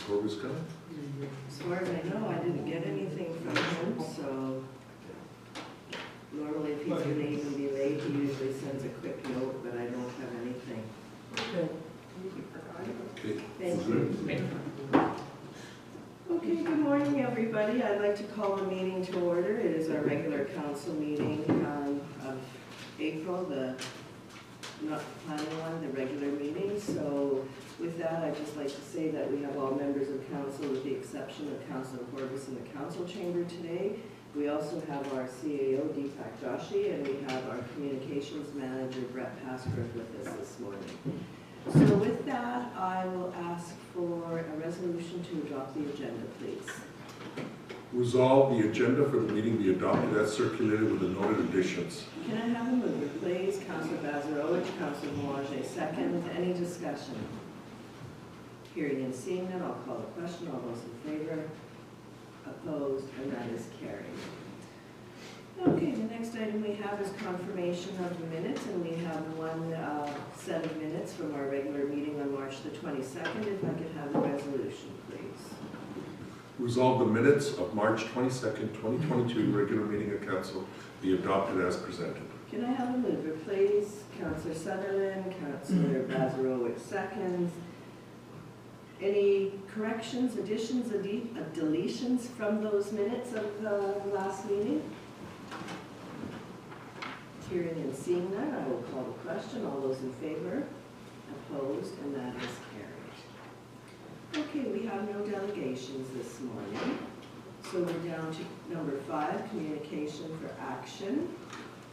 Corbus coming? As far as I know, I didn't get anything from him, so normally if he's gonna even be late, he usually sends a quick note, but I don't have anything. Good. Okay. Thank you. Okay, good morning, everybody. I'd like to call a meeting to order. It is our regular council meeting of April, the not the planning one, the regular meeting. So with that, I'd just like to say that we have all members of council with the exception of Councilor Corbus in the council chamber today. We also have our CAO, Deepak Joshi, and we have our communications manager, Brett Pasquardt, with us this morning. So with that, I will ask for a resolution to adopt the agenda, please. Resolve the agenda for the meeting be adopted as circulated with the noted additions. Can I have a mover, please? Councilor Bazarowicz, Councilor Moraje, second. Any discussion? Hearing and seeing none, I'll call the question. All those in favor? Opposed? And that is carried. Okay, the next item we have is confirmation of the minutes, and we have one set of minutes from our regular meeting on March the 22nd. If I could have a resolution, please. Resolve the minutes of March 22nd, 2022 regular meeting of council be adopted as presented. Can I have a mover, please? Councilor Sutherland, Councilor Bazarowicz, seconds. Any corrections, additions, deletions from those minutes of the last meeting? Hearing and seeing none, I will call the question. All those in favor? Opposed? And that is carried. Okay, we have no delegations this morning. So we're down to number 5, communication for action.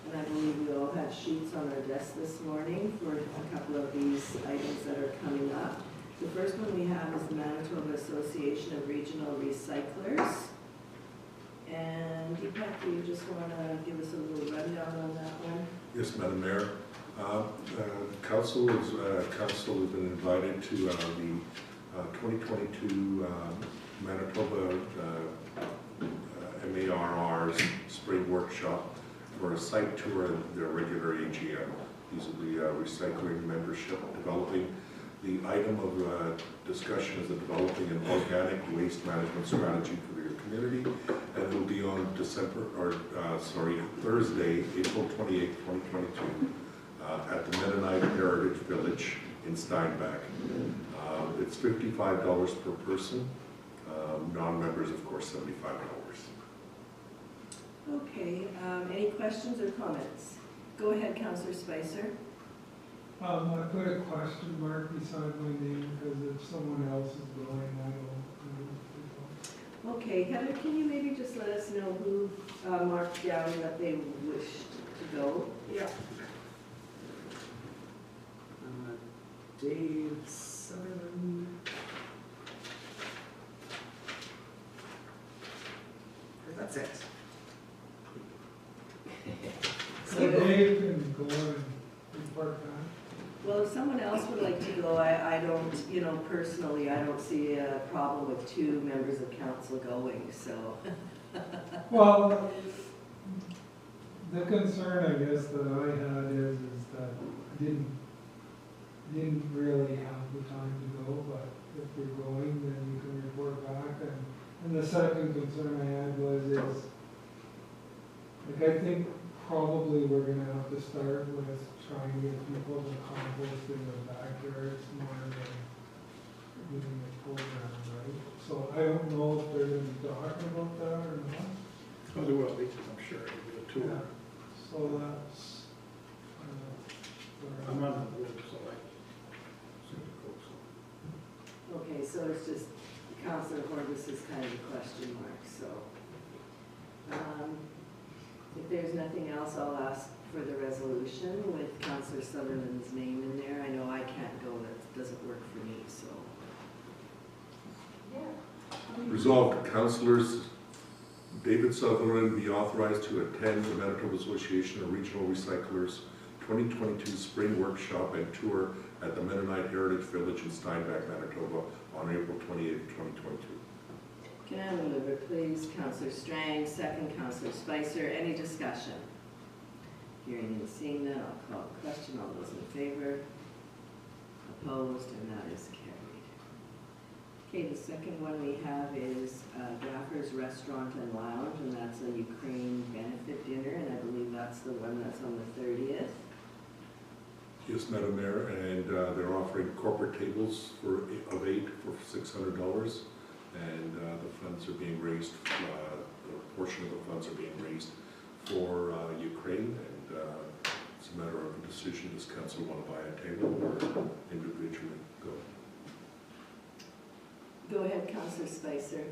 And I believe we all had sheets on our desk this morning for a couple of these items that are coming up. The first one we have is the Manitoba Association of Regional Recyclers. And Deepak, do you just want to give us a little rundown on that one? Yes, Madam Mayor. Council has been invited to the 2022 Manitoba MARR's spring workshop for a site tour of their regular AGM. These will be recycling membership, developing. The item of discussion is developing an organic waste management strategy for the community, and it will be on Thursday, April 28, 2022, at the Mennonite Heritage Village in Steinbach. It's $55 per person. Non-members, of course, $75. Okay, any questions or comments? Go ahead, Councillor Spicer. I put a question mark beside my name because if someone else is going, I don't. Okay, Heather, can you maybe just let us know who marked down that they wished to go? Yeah. Dave Sutherland. That's it. So Dave can go and report back. Well, if someone else would like to go, I don't, personally, I don't see a problem with 2 members of council going, so. Well, the concern, I guess, that I had is that I didn't really have the time to go, but if you're going, then you can report back. And the second concern I had was I think probably we're gonna have to start with trying to get people to compost in their backyards more than doing a program, right? So I don't know if they're gonna be talking about that or not. Oh, there will be, I'm sure, it'll be a tour. Yeah. So that's, where I'm on the board, so I seem to go, so. Okay, so it's just Councilor Corbus is kind of a question mark, so. If there's nothing else, I'll ask for the resolution with Councilor Sutherland's name in there. I know I can't go, that doesn't work for me, so. Resolved, councillors David Sutherland be authorized to attend the Manitoba Association of Regional Recyclers 2022 Spring Workshop and Tour at the Mennonite Heritage Village in Steinbach, Manitoba on April 28, 2022. Can I have a mover, please? Councillor Strang, second. Councillor Spicer. Any discussion? Hearing and seeing none, I'll call the question. All those in favor? Opposed? And that is carried. Okay, the second one we have is Gaffer's Restaurant and Lounge, and that's a Ukraine benefit dinner, and I believe that's the one that's on the 30th. Yes, Madam Mayor, and they're offering corporate tables of 8 for $600, and the funds are being raised, a portion of the funds are being raised for Ukraine, and it's a matter of a decision, does council want to buy a table or individually go? Go ahead, Councillor Spicer.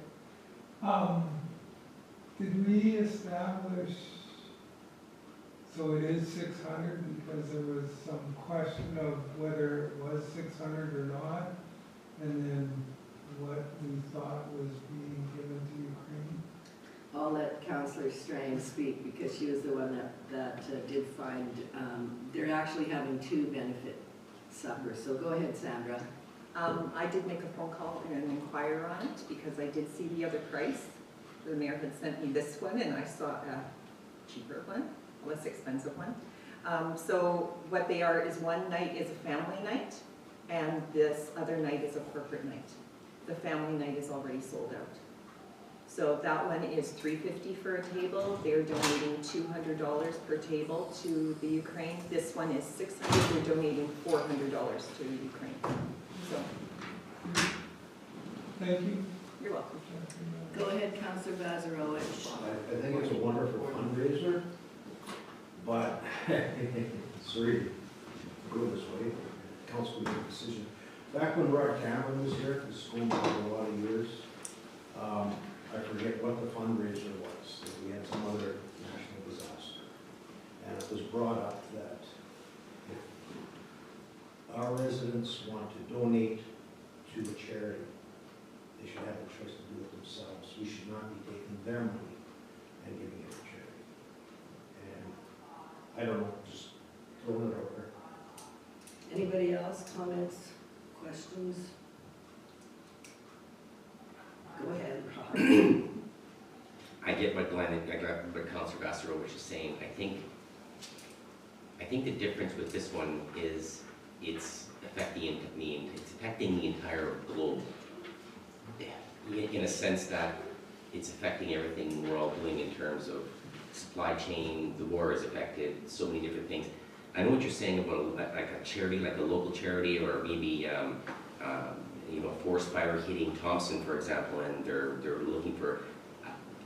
Did we establish, so it is 600 because there was some question of whether it was 600 or not, and then what we thought was being given to Ukraine? I'll let Councillor Strang speak because she was the one that did find, they're actually having 2 benefit suppers. So go ahead, Sandra. I did make a phone call and inquire on it because I did see the other price. The mayor had sent me this one and I saw a cheaper one, a less expensive one. So what they are is one night is a family night and this other night is a corporate night. The family night is already sold out. So that one is $350 for a table. They're donating $200 per table to the Ukraine. This one is $600. They're donating $400 to the Ukraine. So, Thank you. you're welcome. Go ahead, Councillor Bazarowicz. I think it's a wonderful fundraiser, but sorry to go this way, council will make a decision. Back when Rod Cameron was here, this is going back a lot of years, I forget what the fundraiser was, that we had some other national disaster. And it was brought up that if our residents want to donate to a charity, they should have the choice to do it themselves. We should not be taking their money and giving it to charity. And I don't know, just throwing it over. Anybody else, comments, questions? Go ahead, Rob. I get what Councillor Vassarowicz is saying. I think the difference with this one is it's affecting the entire globe. In a sense that it's affecting everything we're all doing in terms of supply chain. The war has affected so many different things. I know what you're saying about like a charity, like a local charity, or maybe forest fire hitting Thompson, for example, and they're looking for.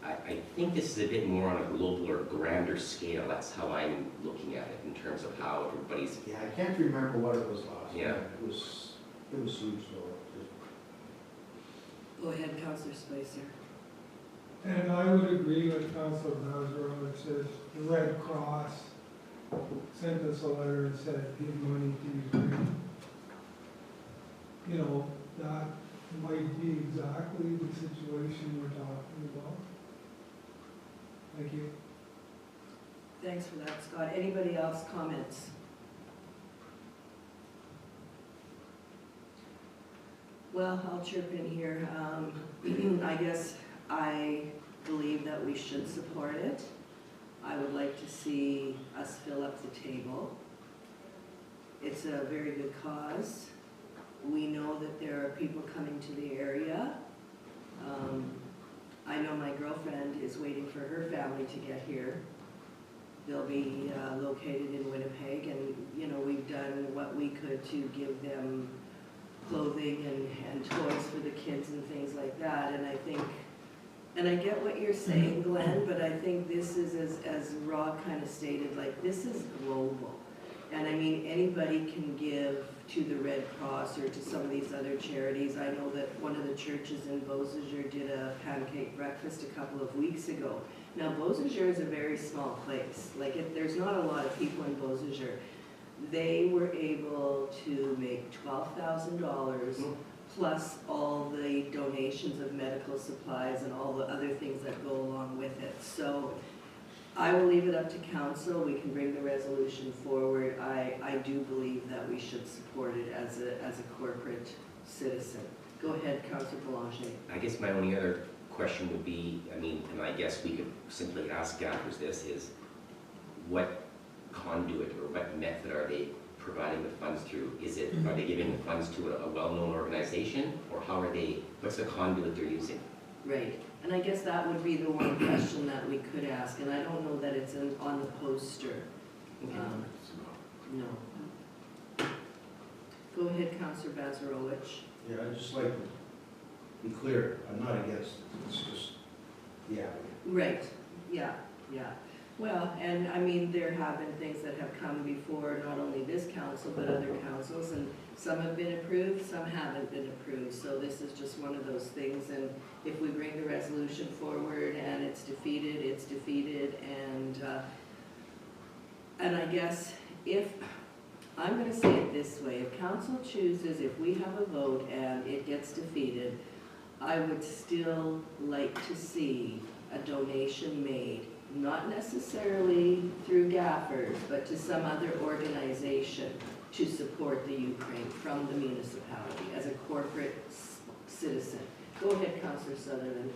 I think this is a bit more on a global or grander scale. That's how I'm looking at it in terms of how everybody's. Yeah, I can't remember what it was last Yeah. year. It was huge though. Go ahead, Councillor Spicer. And I would agree with Councilor Mazurowicz if the Red Cross sent us a letter and said, give money to Ukraine. You know, that might be exactly the situation we're talking about. Thank you. Thanks for that, Scott. Anybody else comments? Well, I'll chirp in here. I guess I believe that we should support it. I would like to see us fill up the table. It's a very good cause. We know that there are people coming to the area. I know my girlfriend is waiting for her family to get here. They'll be located in Winnipeg, and you know, we've done what we could to give them clothing and toys for the kids and things like that. And I think, and I get what you're saying, Glenn, but I think this is, as Rob kind of stated, like, this is global. And I mean, anybody can give to the Red Cross or to some of these other charities. I know that one of the churches in Beausejour did a pancake breakfast a couple of weeks ago. Now, Beausejour is a very small place. Like, there's not a lot of people in Beausejour. They were able to make $12,000 plus all the donations of medical supplies and all the other things that go along with it. So I will leave it up to council. We can bring the resolution forward. I do believe that we should support it as a corporate citizen. Go ahead, Councillor Boulanger. I guess my only other question would be, I mean, and I guess we could simply ask Gaffers this, is what conduit or what method are they providing the funds through? Are they giving the funds to a well-known organization, or how are they, what's the conduit they're using? Right, and I guess that would be the one question that we could ask, and I don't know that it's on the poster. Okay. No. Go ahead, Counselor Bazarowicz. Yeah, I'd just like to be clear, I'm not against it, it's just the avenue. Right, yeah, yeah. Well, and I mean, there have been things that have come before, not only this council, but other councils, and some have been approved, some haven't been approved. So this is just one of those things, and if we bring the resolution forward and it's defeated, it's defeated, and I guess if, I'm gonna say it this way, if council chooses, if we have a vote and it gets defeated, I would still like to see a donation made, not necessarily through Gaffers, but to some other organization to support the Ukraine from the municipality as a corporate citizen. Go ahead, Councillor Sutherland.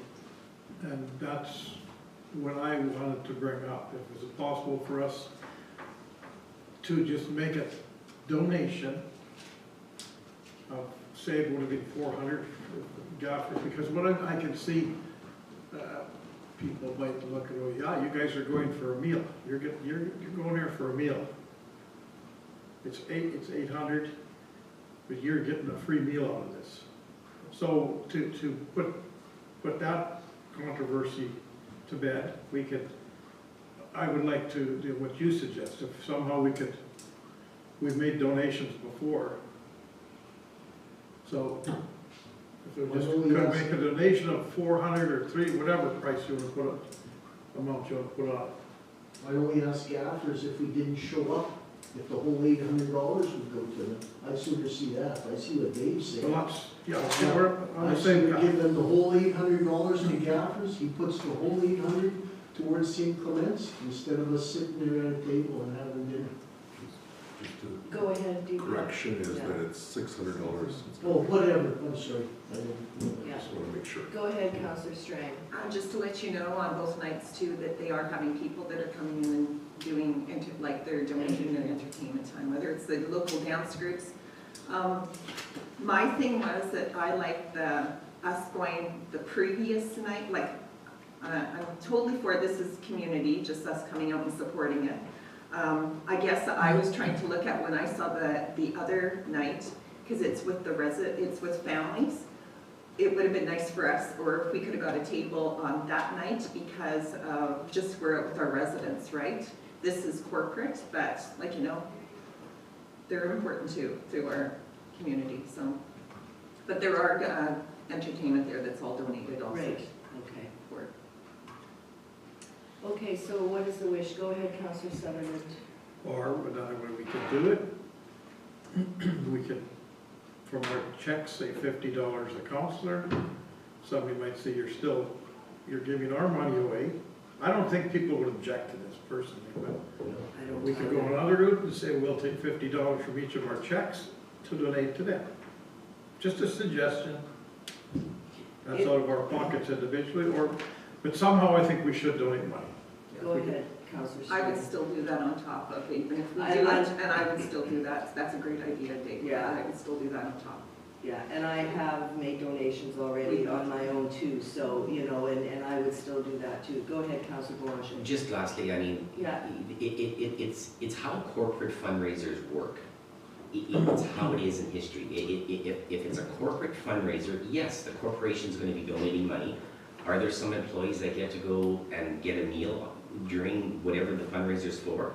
And that's what I wanted to bring up. If it's possible for us to just make a donation of, say, it would have been 400 Gaffers, because what I can see, people might look at, oh, yeah, you guys are going for a meal. You're going there for a meal. It's 800, but you're getting a free meal out of this. So to put that controversy to bed, I would like to do what you suggest. If somehow we've made donations before. So if we just could make a donation of 400 or 3, whatever price you want to put on, amount you want to put on. Why don't we ask Gaffers if we didn't show up, if the whole $800 would go to them? I'd sooner see that. I see what Dave's saying. Well, that's, yeah, see, we're on I'd the same sooner path. give them the whole $800 to Gaffers. He puts the whole 800 towards St. Clements instead of us sitting there at a table and having dinner. Just a Go ahead, Deepa. correction is Yeah. that it's $600. Oh, whatever, I'm sorry. I didn't- Yeah. Just want to make sure. Go ahead, Councillor Strang. Just to let you know on both nights too, that they are having people that are coming in and doing, like they're donating their entertainment time, whether it's the local dance groups. My thing was that I liked us going the previous night, like, I'm totally for this as community, just us coming out and supporting it. I guess I was trying to look at when I saw the other night, because it's with it's with families. It would have been nice for us, or if we could have got a table on that night, because just we're with our residents, right? This is corporate, but like, you know, they're important too, to our community, so. But there are entertainment there that's all donated also. Right, okay. For Okay, so what is the wish? Go ahead, Councillor Sutherland. Or another way we could do it, we could, from our checks, say $50 a counselor. Somebody might say you're giving our money away. I don't think people would object to this personally, but I don't we could go another route and say we'll take $50 from each of our checks to donate to them. Just a suggestion. That's out of our pockets individually, but somehow I think we should donate money. Go ahead, Councillor I Strang. would still do that on top of, even if we do I- it, and I would still do that. That's a great idea, Dave. Yeah. I would still do that on top. Yeah, and I have made donations already on my own too, so, you know, and I would still do that too. Go ahead, Councillor Blanchard. Just lastly, I mean, Yeah, it's how corporate fundraisers work. It's how it is in history. If it's a corporate fundraiser, yes, the corporation's going to be donating money. Are there some employees that get to go and get a meal during whatever the fundraiser's for?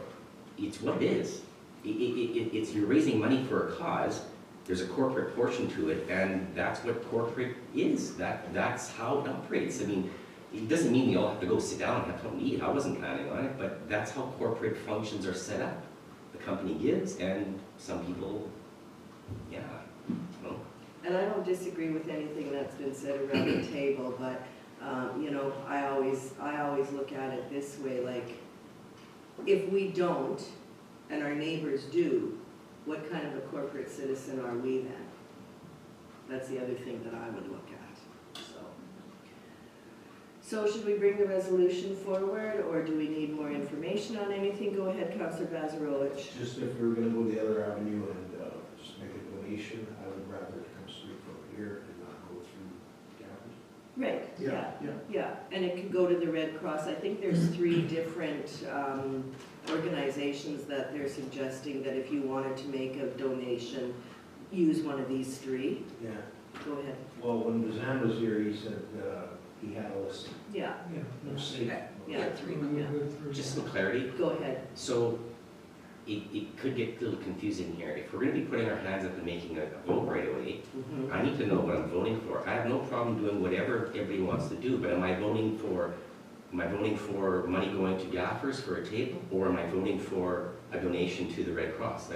It's what it is. It's you're raising money for a cause. There's a corporate portion to it, and that's what corporate is. That's how it operates. I mean, it doesn't mean we all have to go sit down and have something to eat. I wasn't planning on it, but that's how corporate functions are set up. The company gives, and some people, yeah, well, and I don't disagree with anything that's been said around the table, but, you know, I always look at it this way, like, if we don't, and our neighbors do, what kind of a corporate citizen are we then? That's the other thing that I would look at, So should we bring the resolution forward, or do we need more information on anything? Go ahead, Councillor Bazarowicz. Just if we were gonna go the other avenue and, just make a donation, I would rather it come straight from here and not go through Gaffers. Right, yeah, Yeah. yeah, and it could go to the Red Cross. I think there's 3 different organizations that they're suggesting that if you wanted to make a donation, use one of these 3. Yeah, Go ahead. well, when Bazan was here, he said, he had a list. Yeah, Yeah. They're safe. yeah, We'll go through Just that. some clarity. go ahead. So it could get a little confusing here. If we're gonna be putting our hands up and making a vote right away, Mhm. I need to know what I'm voting for. I have no problem doing whatever everybody wants to do, but am I voting for money going to Gaffers for a table? Or am I voting for a donation to the Red Cross?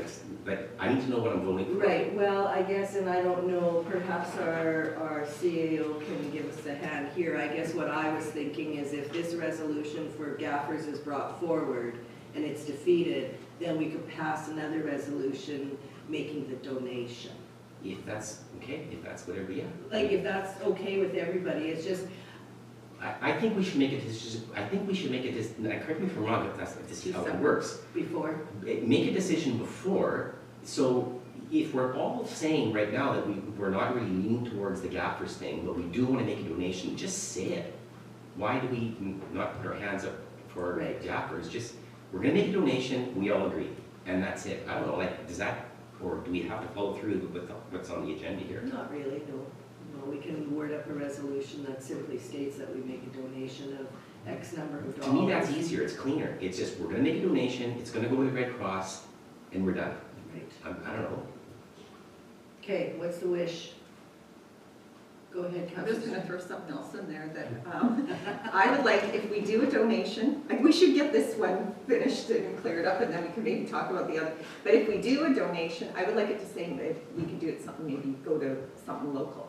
Like, I need to know what I'm voting for. Right, well, I guess, and I don't know, perhaps our CAO can give us a hand here. I guess what I was thinking is if this resolution for Gaffers is brought forward and it's defeated, then we could pass another resolution making the donation. If that's, okay, if that's whatever, yeah. Like, if that's okay with everybody, it's just, I think we should make a decision, correct me if I'm wrong, if that's, if this is how it works. before, Make a decision before, so if we're all saying right now that we're not really leaning towards the Gaffers thing, but we do want to make a donation, just say it. Why do we not put our hands up for Right. Gaffers? Just, we're gonna make a donation, we all agree, and that's it. I don't know, like, does that, or do we have to follow through with what's on the agenda here? not really, no. No, we can word up a resolution that simply states that we make a donation of X number of dollars. To me, that's easier, it's cleaner. It's just, we're gonna make a donation, it's gonna go to the Red Cross, and we're done. Right. I don't know. Okay, what's the wish? Go ahead, I'm just Councillor. gonna throw something else in there that, I would like, if we do a donation, like, we should get this one finished and cleared up, and then we can maybe talk about the other. But if we do a donation, I would like it to say that if we could do it something, maybe go to something local,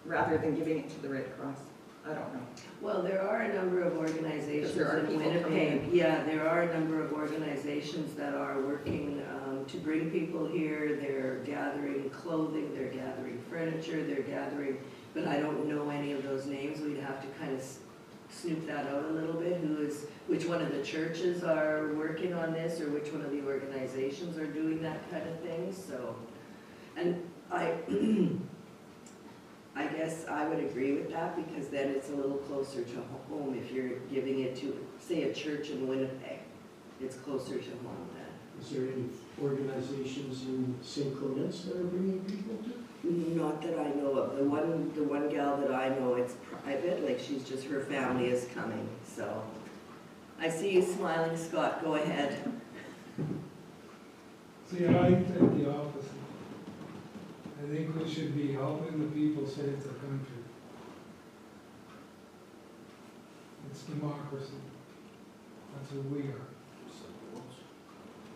rather than giving it to the Red Cross. I don't know. Well, there are a number of organizations There are in people coming Winnipeg. Yeah, there are a number of organizations that are working to bring people here. They're gathering clothing, they're gathering furniture, they're gathering, but I don't know any of those names. We'd have to kind of snoop that out a little bit. Which one of the churches are working on this, or which one of the organizations are doing that kind of thing, so. And I guess I would agree with that, because then it's a little closer to home if you're giving it to, say, a church in Winnipeg. It's closer to home then. Is there any organizations in St. Clements that are bringing people to? Not that I know of. The one gal that I know, it's private, like she's just, her family is coming, so. I see you smiling, Scott, go ahead. See, I think the opposite. I think we should be helping the people save the country. It's democracy. That's what we are.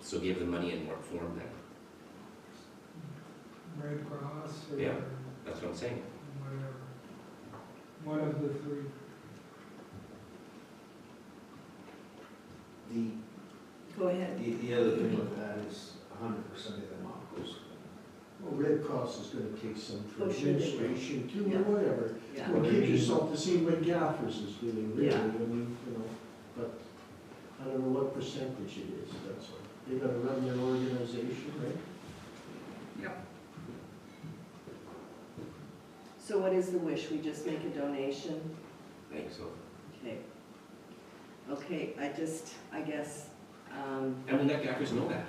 So give the money in what form then? Red Cross or Yeah. That's what I'm saying. whatever. One of the 3. Go ahead. The other thing with that is 100% of them goes. Well, Red Cross is gonna take some for Oh, sure they will. administration too, Yeah. or whatever. Yeah. Well, keep yourself to see what Gaffers is doing, really, Yeah. I mean, but I don't know what percentage it is, that's all. They gotta run their organization, right? Yep. So what is the wish? We just make a donation? I think so. Okay. Okay, I guess, And we let Gaffers know that.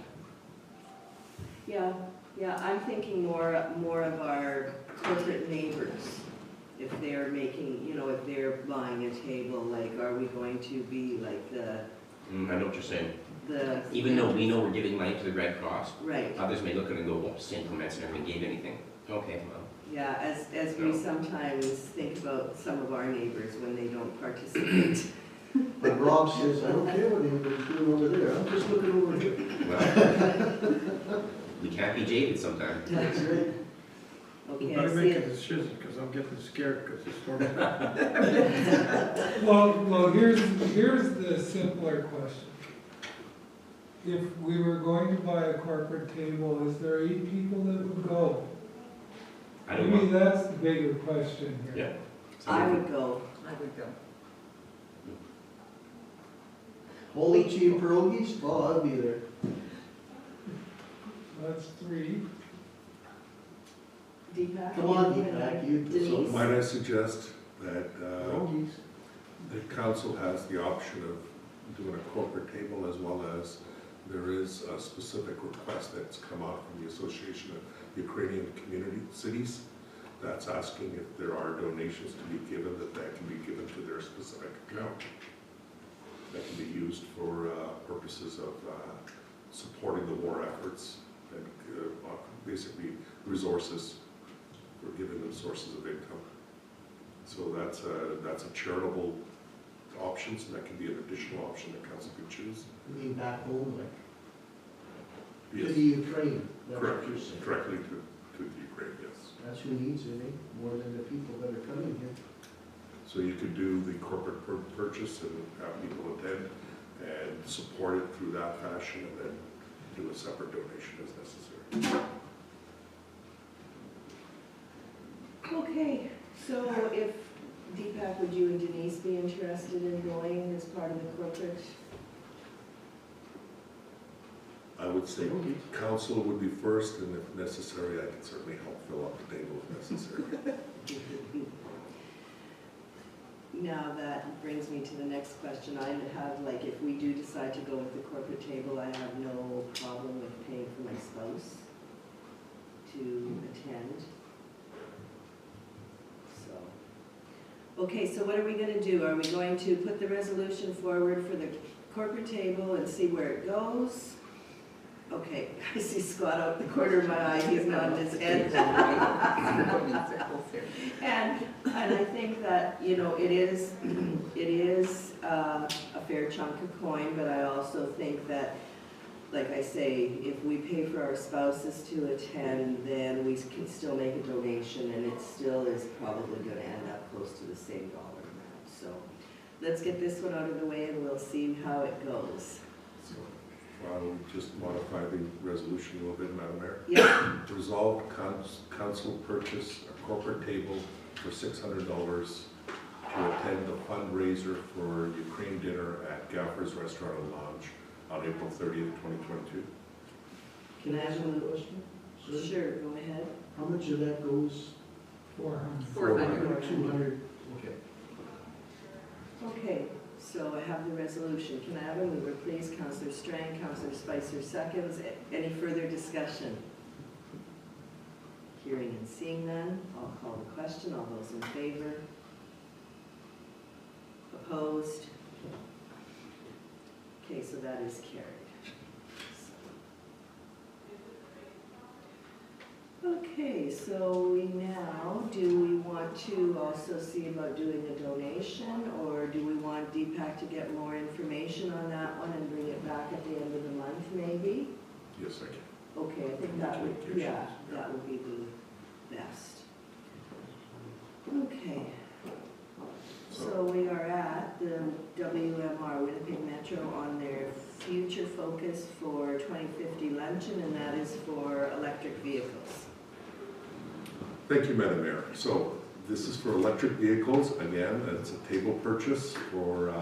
yeah, I'm thinking more of our corporate neighbors. If they're making, if they're buying a table, like, are we going to be like I know what you're saying. the. Even though we know we're giving money to the Red Cross, Right, others may look at it and go, well, St. Clements never gave anything. Okay, well, yeah, as we sometimes think about some of our neighbors when they don't participate. But Rob says, I don't care what anybody's doing over there, I'm just looking over here. well, we can't be jaded sometimes. That's right. We Okay, I better see make a it. decision, because I'm getting scared, because the storm. Well, here's the simpler question. If we were going to buy a corporate table, is there 8 people that would go? I don't Maybe know. that's the bigger question here. Yeah. I would go. I would go. Holy cheese pierogies? Oh, I'll be there. That's 3. Deepak? Come on, you- Deepak, you. Denise? Might I suggest that Pierogies. the council has the option of doing a corporate table, as well as there is a specific request that's come out from the Association of Ukrainian Community Cities that's asking if there are donations to be given, that can be given to their specific account. That can be used for purposes of supporting the war efforts and basically resources, for giving them sources of income. So that's a charitable option, so that can be an additional option that council could choose. You mean back home, like, to Yes, the Ukraine, that's what correct, you're saying. directly to the Ukraine, yes. That's who needs it, eh? More than the people that are coming here. So you could do the corporate purchase and have people attend and support it through that fashion, and then do a separate donation as necessary. Okay, so if, Deepak, would you and Denise be interested in going as part of the corporate? I would say council would be first, and if necessary, I can certainly help fill up the table if necessary. Now that brings me to the next question. I have, like, if we do decide to go with the corporate table, I have no problem with paying for my spouse to attend. So, okay, so what are we gonna do? Are we going to put the resolution forward for the corporate table and see where it goes? Okay, I see Scott out the corner of my eye, he's nodding his head. And I think that, you know, it is a fair chunk of coin, but I also think that, like I say, if we pay for our spouses to attend, then we can still make a donation, and it still is probably gonna end up close to the same dollar amount. So let's get this one out of the way, and we'll see how it goes. So I'll just modify the resolution a little bit, Madam Mayor. Yeah, Resolved, council purchase a corporate table for $600 to attend the fundraiser for Ukraine dinner at Gaffer's Restaurant and Lounge on April 30th, 2022. can I ask One you? question? Sir? Sure, go ahead. How much of that goes? 400. 400. 200. Okay. Okay, so I have the resolution. Can I have a mover, please? Councillor Strang, Councillor Spicer seconds. Any further discussion? Hearing and seeing none, I'll call the question. All those in favor? Opposed? Okay, so that is carried. Okay, so we now, do we want to also see about doing a donation, or do we want Deepak to get more information on that one and bring it back at the end of the month, maybe? Yes, I can. Okay, I think that would, Communications, yeah, yeah. that would be the best. Okay, so we are at the WMR, Winnipeg Metro, on their future focus for 2050 luncheon, and that is for electric vehicles. Thank you, Madam Mayor. So this is for electric vehicles. Again, it's a table purchase for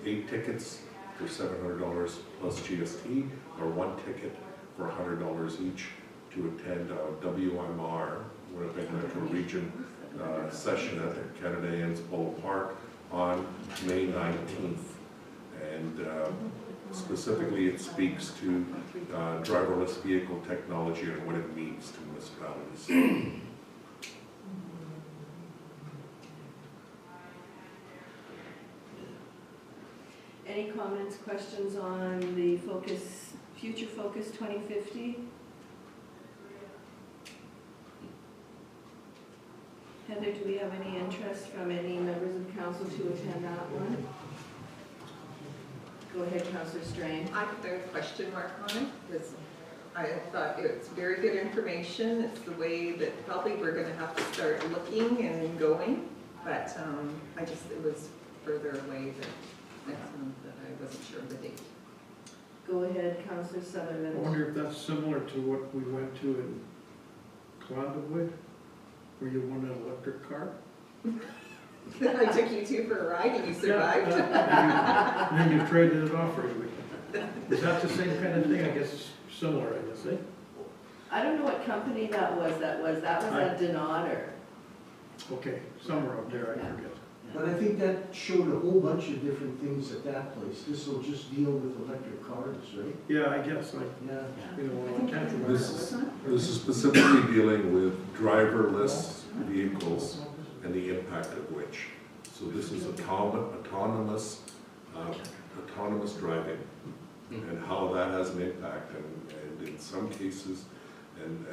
8 tickets for $700 plus GST, or 1 ticket for $100 each to attend WMR, Winnipeg Metro Region session at the Canada Ann's Polo Park on May 19th. And specifically, it speaks to driverless vehicle technology and what it means to municipalities. Any comments, questions on the focus, future focus 2050? Heather, do we have any interest from any members of council to attend that one? Go ahead, Councillor Strain. I put a question mark on it, because I thought it's very good information. It's the way that probably we're gonna have to start looking and going, but it was further away than next month that I wasn't sure of the date. Go ahead, Councillor I Sutherland. wonder if that's similar to what we went to in Clandlewood, where you won an electric car? I took you two for a ride and you survived. And then you traded it off for a week. Is that the same kind of thing? I guess similar, I guess, eh? I don't know what company that was at Denauder. Okay, somewhere up there, I Yeah. forget. But I think that showed a whole bunch of different things at that place. This will just deal with electric cars, right? Yeah, I guess, Yeah. you know, I I think can't that's remember. This is specifically dealing with driverless vehicles and the impact of which. So this is autonomous driving and how that has an impact. And in some cases, and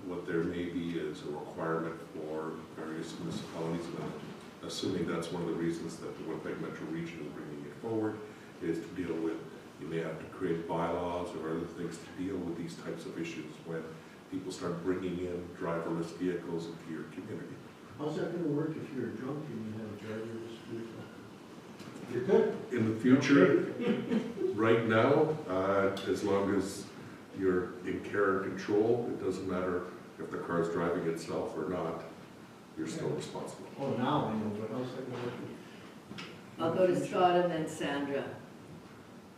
what there may be is a requirement for various municipalities, and I'm assuming that's one of the reasons that the Winnipeg Metro Region is bringing it forward, is to deal with, you may have to create bylaws or other things to deal with these types of issues when people start bringing in driverless vehicles into your community. How's that gonna work if you're drunk and you have a driverless vehicle? You're good. In the future, right now, as long as you're in care and control, it doesn't matter if the car's driving itself or not, you're still responsible. Oh, now I know, but how's that gonna work? I'll go to Scott and then Sandra.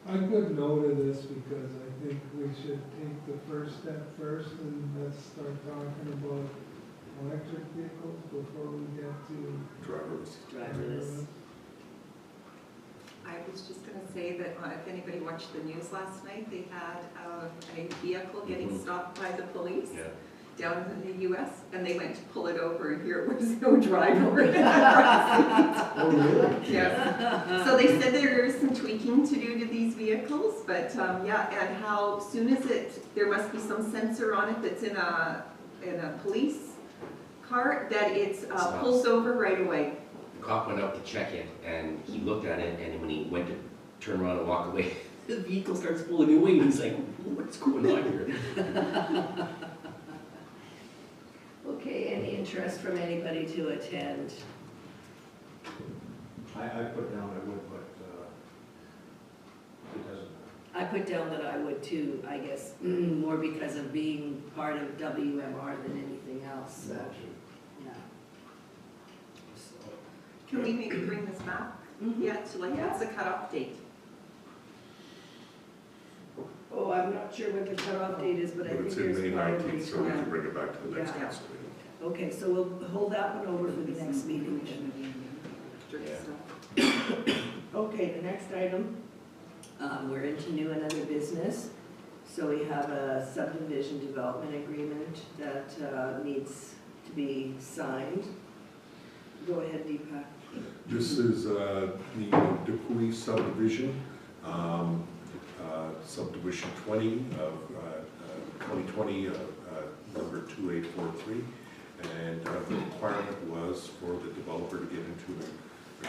I put no to this because I think we should take the first step first and let's start talking about electric vehicles before we get to Driverless. Driverless. I was just gonna say that if anybody watched the news last night, they had a vehicle getting stopped by the police Yeah. down in the US, and they went to pull it over, and here was no driver in the front seat. Oh, really? Yes. So they said there is some tweaking to do to these vehicles, but yeah, and how soon as there must be some sensor on it that's in a police car, that it pulls over right away. The cop went out to check it, and he looked at it, and when he went to turn around and walk away, the vehicle starts pulling away, and he's like, what's going on here? Okay, any interest from anybody to attend? I put down I would, but, it doesn't matter. I put down that I would too, I guess, more because of being part of WMR than anything else, so, yeah. So, Can we maybe bring this back? Mhm. Yeah, to like, what's the cutoff date? Oh, I'm not sure what the cutoff date is, but I But think it's in there's May probably 19th, so we time. can bring it back to the next Yeah. council meeting. Okay, so we'll hold that one over for the next meeting then. Okay, the next item, we're into new and other business. So we have a subdivision development agreement that needs to be signed. Go ahead, Deepak. This is the Dupuy subdivision, subdivision 20 of 2020, number 2843. And the requirement was for the developer to get into an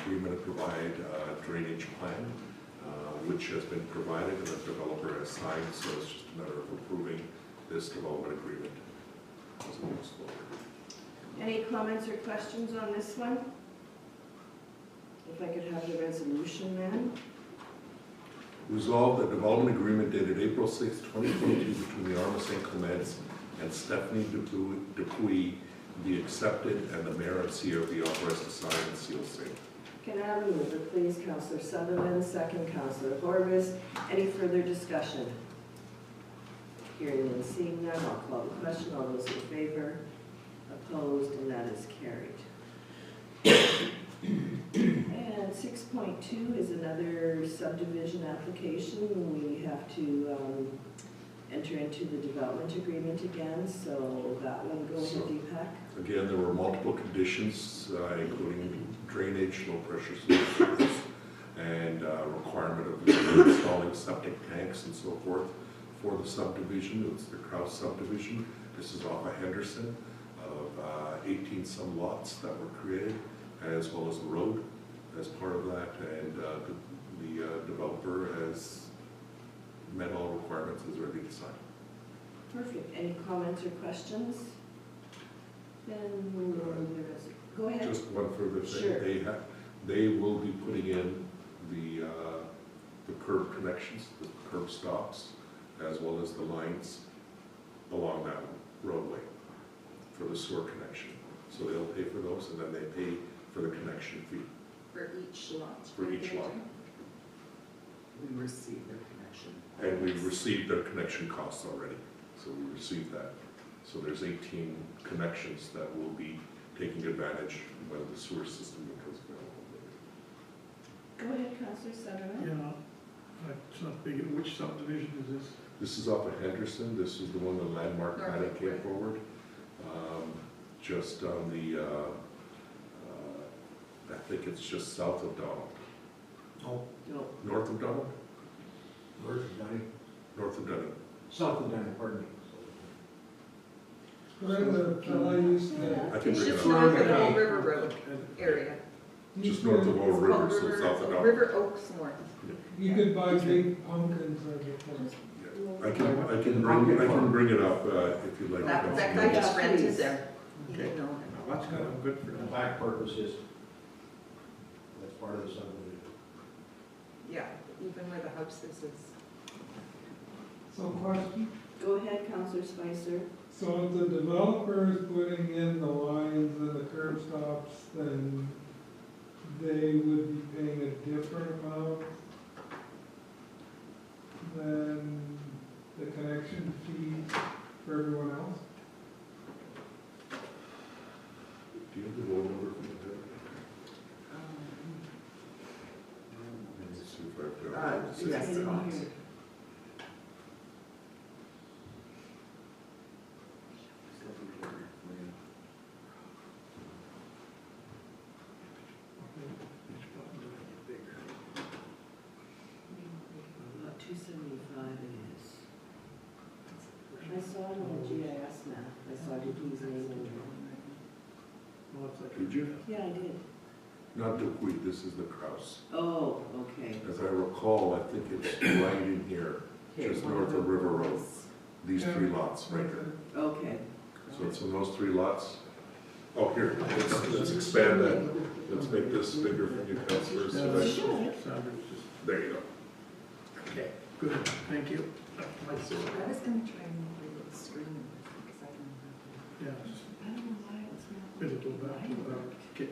agreement to provide a drainage plan, which has been provided and the developer has signed, so it's just a matter of approving this development agreement as it moves forward. Any comments or questions on this one? If I could have the resolution then? Resolved that development agreement dated April 6, 2022 between the Arma St. Clements and Stephanie Dupuy be accepted and the mayor and CEO be authorized to sign and seal same. Can I have a mover, please? Councillor Sutherland, second Councillor Horvis. Any further discussion? Hearing and seeing none, I'll call the question. All those in favor? Opposed? And that is carried. And 6.2 is another subdivision application. We have to enter into the development agreement again, so that one, go ahead, Deepak. Again, there were multiple conditions, including drainage, low pressure systems, and requirement of installing septic tanks and so forth for the subdivision. It's the Kraus subdivision. This is off of Henderson of 18 some lots that were created, as well as the road as part of that. And the developer has met all requirements, is ready to sign. Perfect. Any comments or questions? Then we will move the rest. Go ahead. Just one further thing. Sure. They will be putting in the curb connections, the curb stops, as well as the lines along that roadway for the sewer connection. So they'll pay for those, and then they pay for the connection fee, For each lot. for each lot. We received their connection. And we've received their connection costs already, so we received that. So there's 18 connections that will be taking advantage when the sewer system becomes available. Go ahead, Counselor Sutherland. Yeah, it's not big, which subdivision is this? This is off of Henderson, this is the one the landmark planning came Norfolk. forward. Just on the, I think it's just south of Donald. Oh, No, North of Donald? north of Dunning, North of Dunning. south of Dunning, pardon me. Where the fella used to. I can It's bring it just up. north of Old River Road area. Just north of Old It's River, called so south of Donald. River Oaks North. You could buy big pumpkins or the. I can bring it up if you'd like. That guy just rented there. He Okay. didn't know. Now, that's kind of good for The them. back purposes, that's part of the subdivision. Yeah, even where the house is. So question, go ahead, Counselor Spicer. so if the developer is putting in the lines and the curb stops, then they would be paying a different amount than the connection fee for everyone else? Do you have the roll number from the head? Let me see if I've got it. Yes, It's in Scott. here. About 275 it is. I saw it on the GIS map. I saw Dupuis name in there. Well, it's like- Did you? Yeah, I did. Not Dupuy, this is the Kraus. Oh, okay. As I recall, I think it's right in here, just north of River Road. These three lots right there. Okay. So it's in those three lots. Oh, here, let's expand that. Let's make this bigger for you councilors. Yeah, So that's- that- Sanders just- There you go. Okay, good, thank you. I was gonna try and move the screen because I don't Yeah, just I don't know why it's not. it'll go back to that. Okay,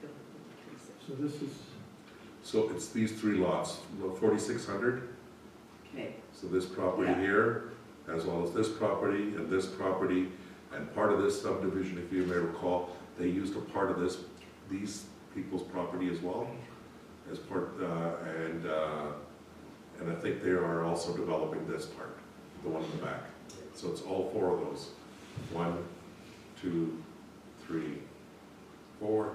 have the. so this is, So it's these three lots, 4,600. Okay, So this property Yeah. here, as well as this property, and part of this subdivision, if you may recall, they used a part of these people's property as well, as part, and I think they are also developing this part, the one in the back. So it's all four of those. 1, 2, 3, 4.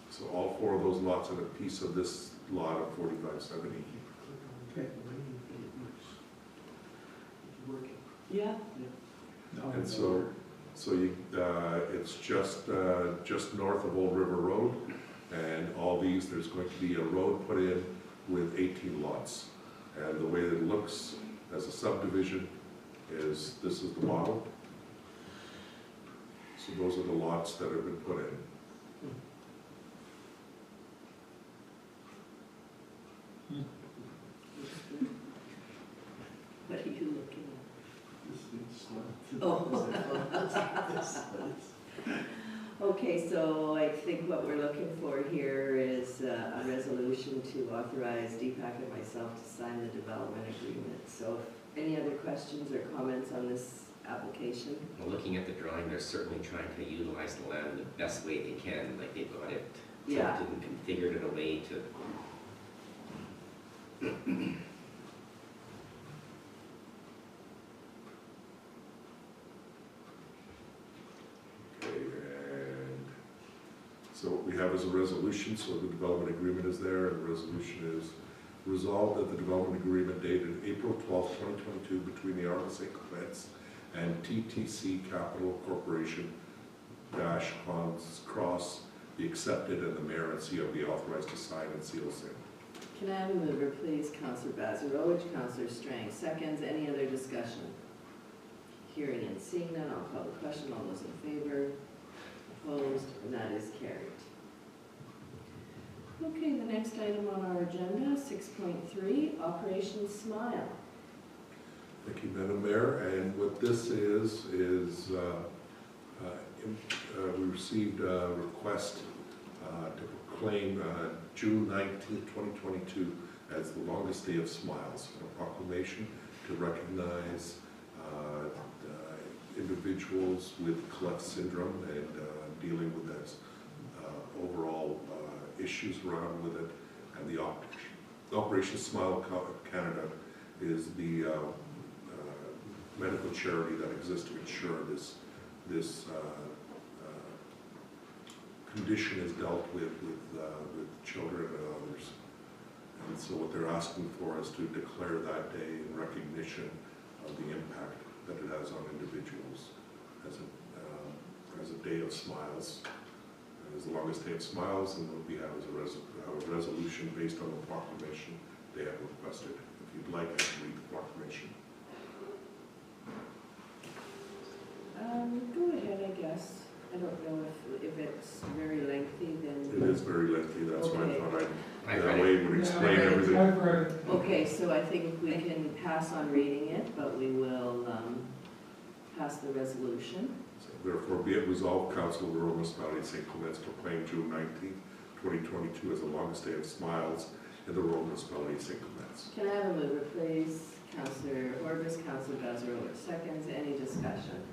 So all four of those lots are a piece of this lot of 4570. okay. yeah, Now And so you, it's just north of Old River Road, and all these, there's going to be a road put in with 18 lots. And the way that it looks as a subdivision is, this is the model. So those are the lots that have been put in. what are you looking at? Oh. Okay, so I think what we're looking for here is a resolution to authorize Deepak and myself to sign the development agreement. So if any other questions or comments on this application? Well, looking at the drawing, they're certainly trying to utilize the land the best way they can, like they've got it Yeah. tilted and configured in a way to. Okay, and so what we have is a resolution, so the development agreement is there, and the resolution is resolved that the development agreement dated April 12th, 2022 between the Arlen St. Clements and TTC Capital Corporation dash Cross be accepted, and the mayor and CO be authorized to sign and seal same. Can I have a mover, please? Councillor Bazarowicz, Councillor Strang, seconds. Any other discussion? Hearing and seeing none, I'll call the question. All those in favor? Opposed? And that is carried. Okay, the next item on our agenda, 6.3, Operation Smile. Thank you, Madam Mayor, and what this is we received a request to proclaim June 19th, 2022 as the longest day of smiles, a proclamation to recognize individuals with Cleft syndrome and dealing with those overall issues around with it. And the Operation Smile Canada is the medical charity that exists to ensure this condition is dealt with children and others. And so what they're asking for is to declare that day in recognition of the impact that it has on individuals as a day of smiles. As the longest day of smiles, and what we have is a resolution based on the proclamation they have requested. If you'd like, I can read the proclamation. Go ahead, I guess. I don't know if it's very lengthy, then. It is very lengthy, that's why I thought I've that read way it. it would explain Yeah. everything. I've read it. Okay, so I think we can pass on reading it, but we will pass the resolution. Therefore, be it resolved, Council of the Rural Municipality of St. Clements proclaim June 19th, 2022 as the longest day of smiles in the Rural Municipality of St. Clements. Can I have a mover, please? Councillor Orbis, Councillor Bezrel, seconds. Any discussion?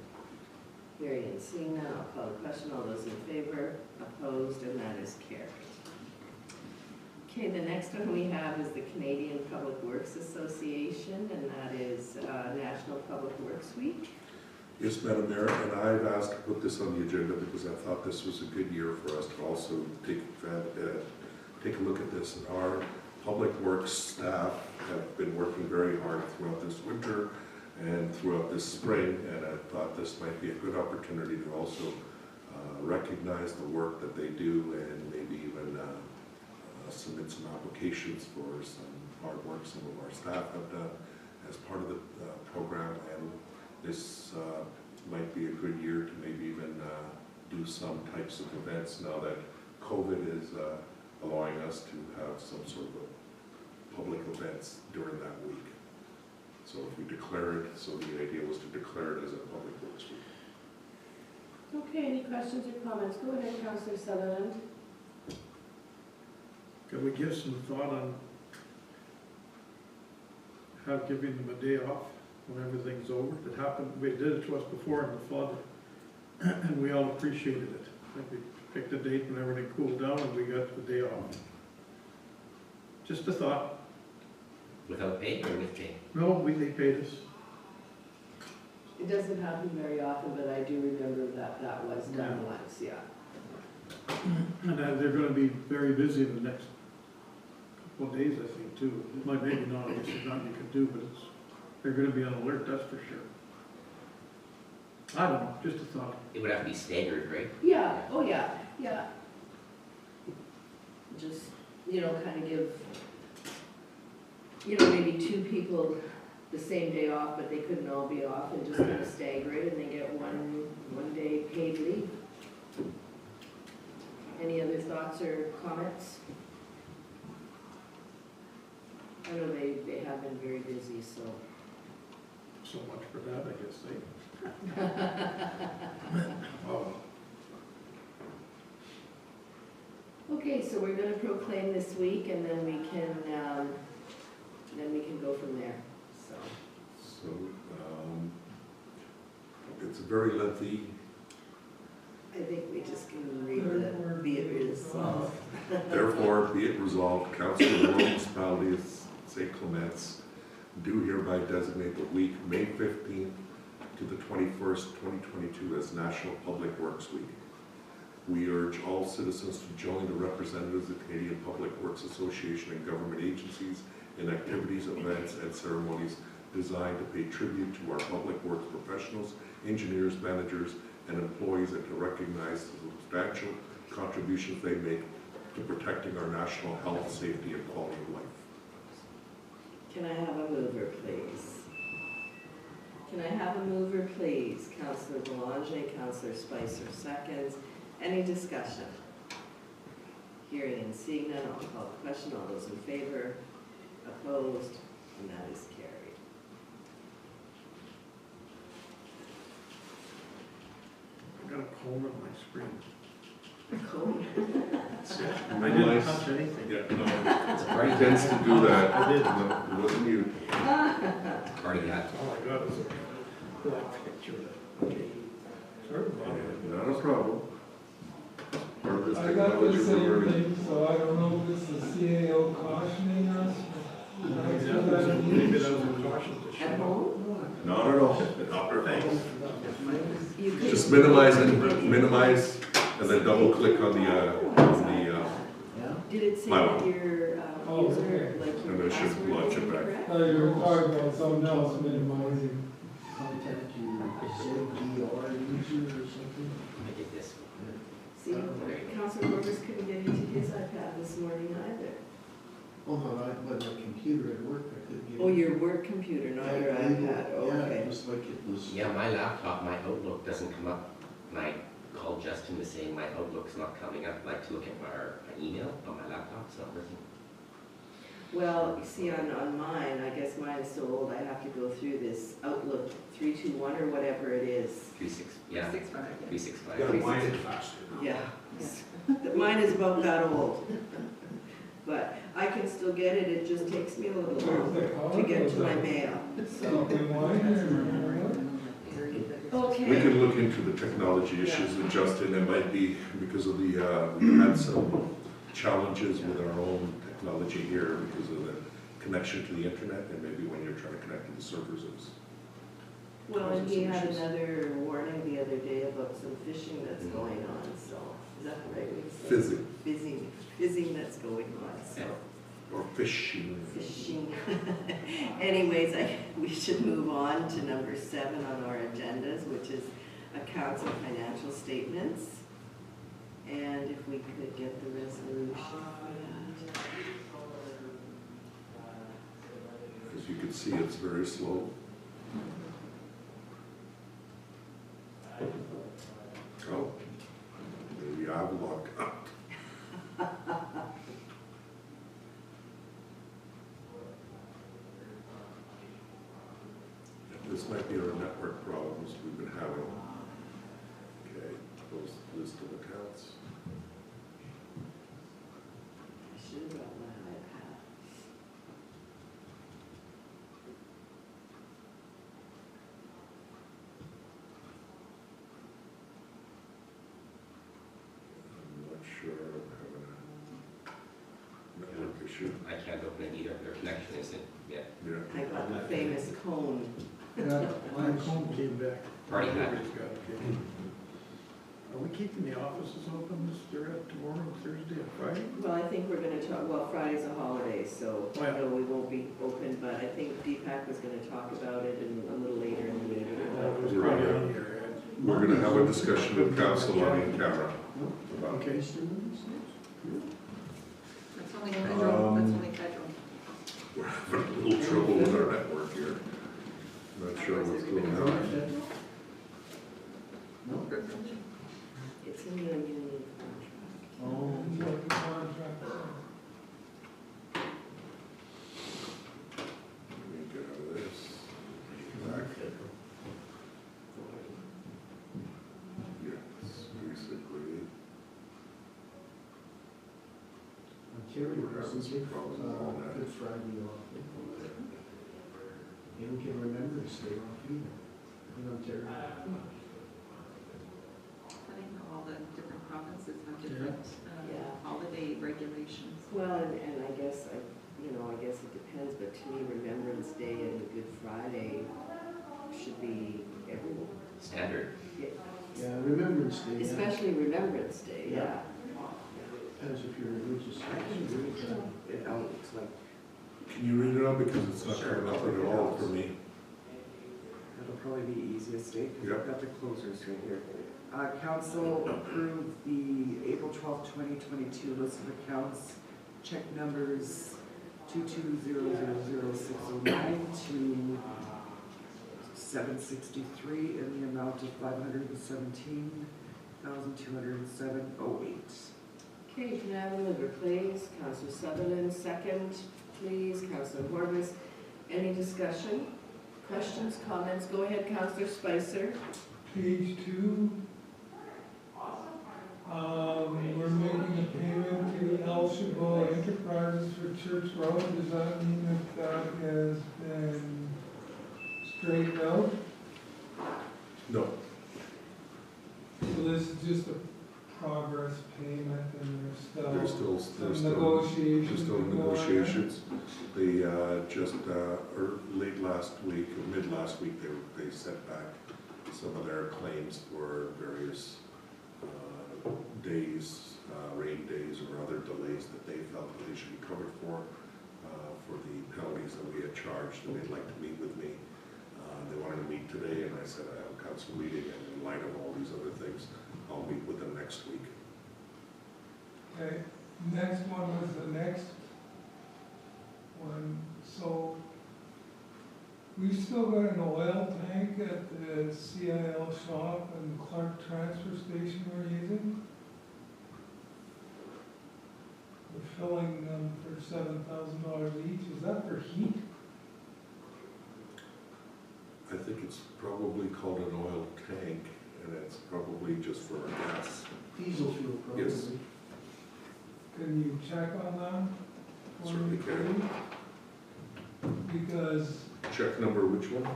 Hearing and seeing none, I'll call the question. All those in favor, opposed, and that is carried. Okay, the next one we have is the Canadian Public Works Association, and that is National Public Works Week. Yes, Madam Mayor, and I've asked to put this on the agenda because I thought this was a good year for us to also take a look at this. Our public works staff have been working very hard throughout this winter and throughout this spring, and I thought this might be a good opportunity to also recognize the work that they do and maybe even submit some applications for some hard work some of our staff have done as part of the program. And this might be a good year to maybe even do some types of events now that COVID is allowing us to have some sort of public events during that week. So if we declare it, so the idea was to declare it as a public works week. Okay, any questions or comments? Go ahead, Councillor Sutherland. Can we give some thought on giving them a day off when everything's over? It happened, we did it to us before in the flood, and we all appreciated it. I think we picked a date when everything cooled down and we got the day off. Just a thought. Without pay or with pay? No, they paid us. It doesn't happen very often, but I do remember that was done once, yeah. And they're gonna be very busy in the next couple of days, I think, too. It might, maybe not, I guess there's nothing you can do, but they're gonna be on alert, that's for sure. I don't know, just a thought. It would have to be staggered, right? Yeah, oh yeah, yeah. Just, kind of give, maybe two people the same day off, but they couldn't all be off, and just kind of stagger it, and they get one day paid leave. Any other thoughts or comments? I know they have been very busy, so. So much for that, I guess, Oh. Okay, so we're gonna proclaim this week, and then we can go from there, so. So it's a very lengthy. I think we just can read the, be it resolved. Therefore, be it resolved, Council of the Rural Municipality of St. Clements do hereby designate the week May 15th to the 21st, 2022 as National Public Works Week. We urge all citizens to join the representatives of the Canadian Public Works Association and government agencies in activities, events, and ceremonies designed to pay tribute to our public works professionals, engineers, managers, and employees, and to recognize the substantial contributions they make to protecting our national health, safety, and quality of life. Can I have a mover, please? Can I have a mover, please? Councillor Belanger, Councillor Spicer, seconds. Any discussion? Hearing and seeing none, I'll call the question. All those in favor, opposed, and that is carried. I got a comb in my screen. Cool. I didn't touch anything. Yeah, no, It's he already tends to do that. I did. No, it wasn't you. already got. All I got is a black picture of it. Okay. Sorry about it. Not a problem. Part of this I got technology the we're same learning. thing, so I don't know if it's the CAO cautioning us. That's Maybe what I that was need. a caution to At show. home? Not at all, not at all. Thanks. You could- Just minimize and then double click on the, Yeah? Did it say My that one. your Oh, user, okay. like And your it should password launch is it back. incorrect? Oh, you were talking about something else minimizing. Contact your ZDR user or something? I get this. See, Councilor Morris couldn't get into his iPad this morning either. Oh, no, but my computer at work, I couldn't get. Oh, your work computer, not your iPad, Yeah, okay. it was like it was. Yeah, my laptop, my Outlook doesn't come up. And I called Justin to say my Outlook's not coming up. I'd like to look at my email on my laptop, it's not working. Well, you see, on mine, I guess mine is so old, I have to go through this Outlook 321 or whatever it is. 6.5, yeah. 365. Yeah, mine is faster now. Yeah. Mine is about that old. But I can still get it, it just takes me a little longer to get to my mail, so. Something wine or what? We Okay. can look into the technology issues with Justin. It might be because of the, we had some challenges with our own technology here because of the connection to the internet, and maybe when you're trying to connect to the servers, it was. Well, and he had another warning the other day about some fishing that's going on, so, is that the right way to say it? Fizzing, Fizzing that's going on, so. or fishing. Fishing. Anyways, we should move on to number 7 on our agendas, which is accounts and financial statements. And if we could get the resolution for that. As you can see, it's very slow. Oh, maybe I've logged out. This might be our network problems we've been having. Okay, close the list of accounts. I should have brought my iPad. I'm not sure I'm having a network issue. I can't open it either, their connection isn't yet. Yeah. I got the famous cone. Yeah, mine's home. Came back. Already had. Everybody's got it, okay. Are we keeping the offices open tomorrow, Thursday, and Friday? Well, I think we're gonna talk, well, Friday's a holiday, so, Oh, yeah. no, we won't be open, but I think Deepak was gonna talk about it a little later in the meeting. It was probably on here, We're gonna have a discussion with council on camera about Okay. That's only federal, that's only federal. we're having a little trouble with our network here. Not sure what's going on. No? It's in the union contract. Oh, What contract? Let me get out of this. Back. Yes, basically. Terry doesn't take Problem on that. Good Friday off. And we can remember to stay off either. In Ontario. Funny how all the different provinces have different Yeah. holiday regulations. Well, and I guess, I guess it depends, but to me, Remembrance Day and Good Friday should be everywhere. Standard. Yeah, Remembrance Day. Yeah. Especially Remembrance Day, yeah. As if you're religious. It looks like Can you read it out because it's not Sure. coming up at all for me? it'll probably be easiest, Dave, because Yep. I've got the closers right here. Council approved the April 12th, 2022 list of accounts, check numbers 22000609 to 763 in the amount of 517,207.08. Okay, can I have a mover, please? Councilor Sutherland, second, please. Councilor Horvath, any discussion? Questions, comments? Go ahead, Councilor Spicer. Page 2, Church Road, does that mean that that has been straightened out? No, So this is just a progress payment and there's still, some negotiations? there's still going on? negotiations. They, just, or late last week, or mid last week, they sent back some of their claims for various, days, rain days or other delays that they felt that they should be covered for the penalties that we had charged, and they'd like to meet with me. They wanted to meet today, and I said, I have a council meeting, and in light of all these other things, I'll meet with them next week. Okay, next one was the next one, so we've still got an oil tank at the CIL shop and Clark transfer station we're using. We're filling them for $7,000 each, is that for heat? I think it's probably called an oil tank, and it's probably just for gas. Diesel fuel, probably. Yes. Can you check on that? for Certainly me, can. please? Because Check number, which one?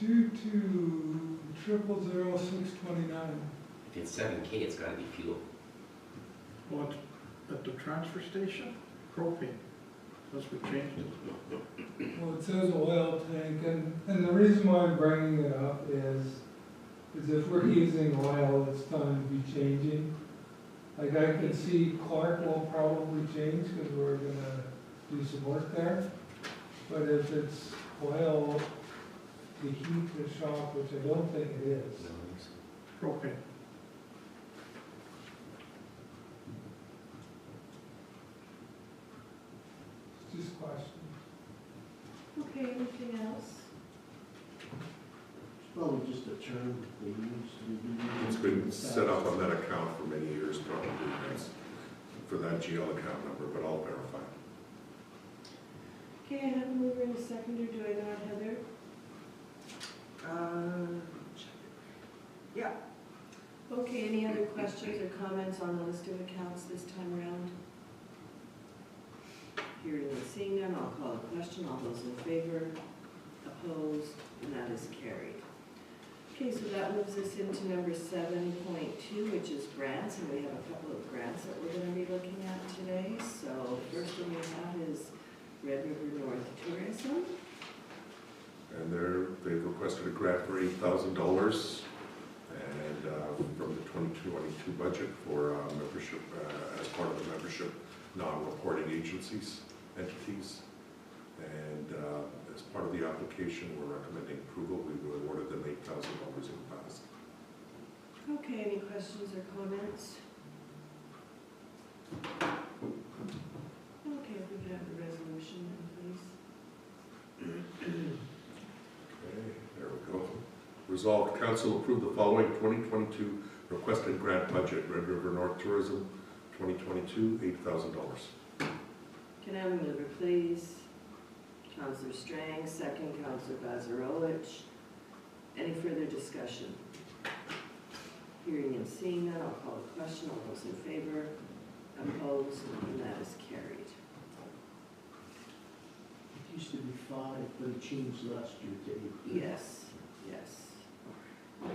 2200629. If it's 7K, it's gotta be fuel. What, at the transfer station? Propane. That's what changed it. Well, it says oil tank, and the reason why I'm bringing it up is if we're using oil, it's time to be changing. Like, I can see Clark will probably change, because we're gonna do some work there. But if it's oil to heat the shop, which I don't think it is, Propane. it's just a question. Okay, anything else? It's probably just a term they use to be. It's been set up on that account for many years, probably, that's for that GL account number, but I'll verify. Okay, I have a mover and a seconder, do I not, Heather? Check. Yeah, Okay, any other questions or comments on the list of accounts this time around? Hearing and seeing none, I'll call a question. All those in favor, opposed, and that is carried. Okay, so that moves us into number 7.2, which is grants, and we have a couple of grants that we're gonna be looking at today. So first one we have is Red River North Tourism. And they've requested a grant for $8,000 and from the 2022 budget for membership, as part of the membership non-reporting entities. And as part of the application, we're recommending approval. We awarded them $8,000 in the past. Okay, any questions or comments? Okay, if we could have the resolution then, please. Okay, there we go. Resolved, council approve the following 2022 requested grant budget, Red River North Tourism, 2022, $8,000. Can I have a mover, please? Councillor Strang, second, Councillor Bazarowicz. Any further discussion? Hearing and seeing none, I'll call a question. All those in favor, opposed, and that is carried. It used to be 5, but it changed last year to 8. Yes, yes.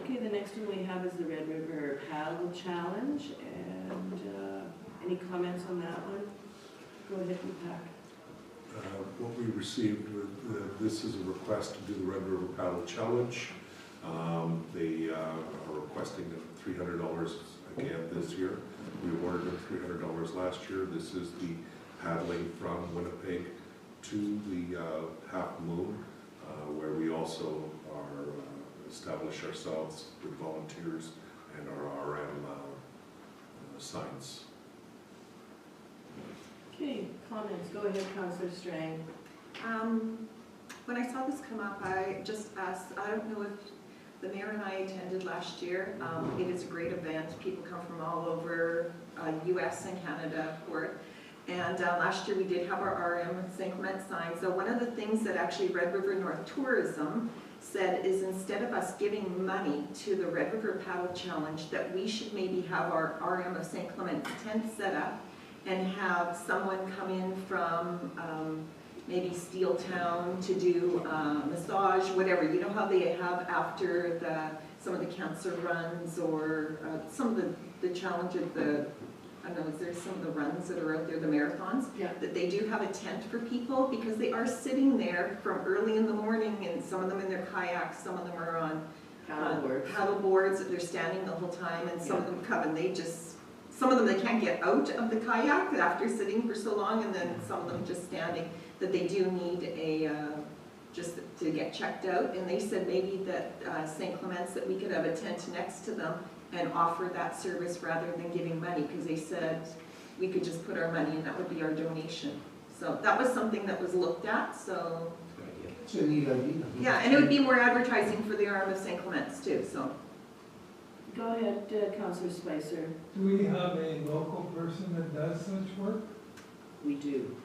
Okay, the next one we have is the Red River Paddle Challenge, and any comments on that one? Go ahead, Deepak. What we received, this is a request to do the Red River Paddle Challenge. They are requesting $300 again this year. We awarded them $300 last year. This is the paddling from Winnipeg to the Half Moon, where we also are establish ourselves with volunteers and our RM signs. Okay, comments. Go ahead, Councillor Strang. When I saw this come up, I just asked, I don't know if the mayor and I attended last year. It is a great event. People come from all over US and Canada for it. And last year we did have our RM St. Clement sign. So one of the things that actually Red River North Tourism said is instead of us giving money to the Red River Paddle Challenge, that we should maybe have our RM of St. Clement tent set up and have someone come in from maybe Steeltown to do massage, whatever. You know how they have after some of the cancer runs or some of the challenge of the, I don't know, is there some of the runs that are out there, the marathons? Yeah. That they do have a tent for people because they are sitting there from early in the morning, and some of them in their kayaks, some of them are on paddle boards, that they're standing the whole time, and some of them come and some of them they can't get out of the kayak after sitting for so long, and then some of them just standing, that they do need just to get checked out. And they said maybe that St. Clements, that we could have a tent next to them and offer that service rather than giving money, because they said we could just put our money and that would be our donation. So that was something that was looked at, so. Good idea. It's a neat idea. Yeah, and it would be more advertising for the arm of St. Clements too, so. Go ahead, Councillor Spicer. Do we have a local person that does such work? We do.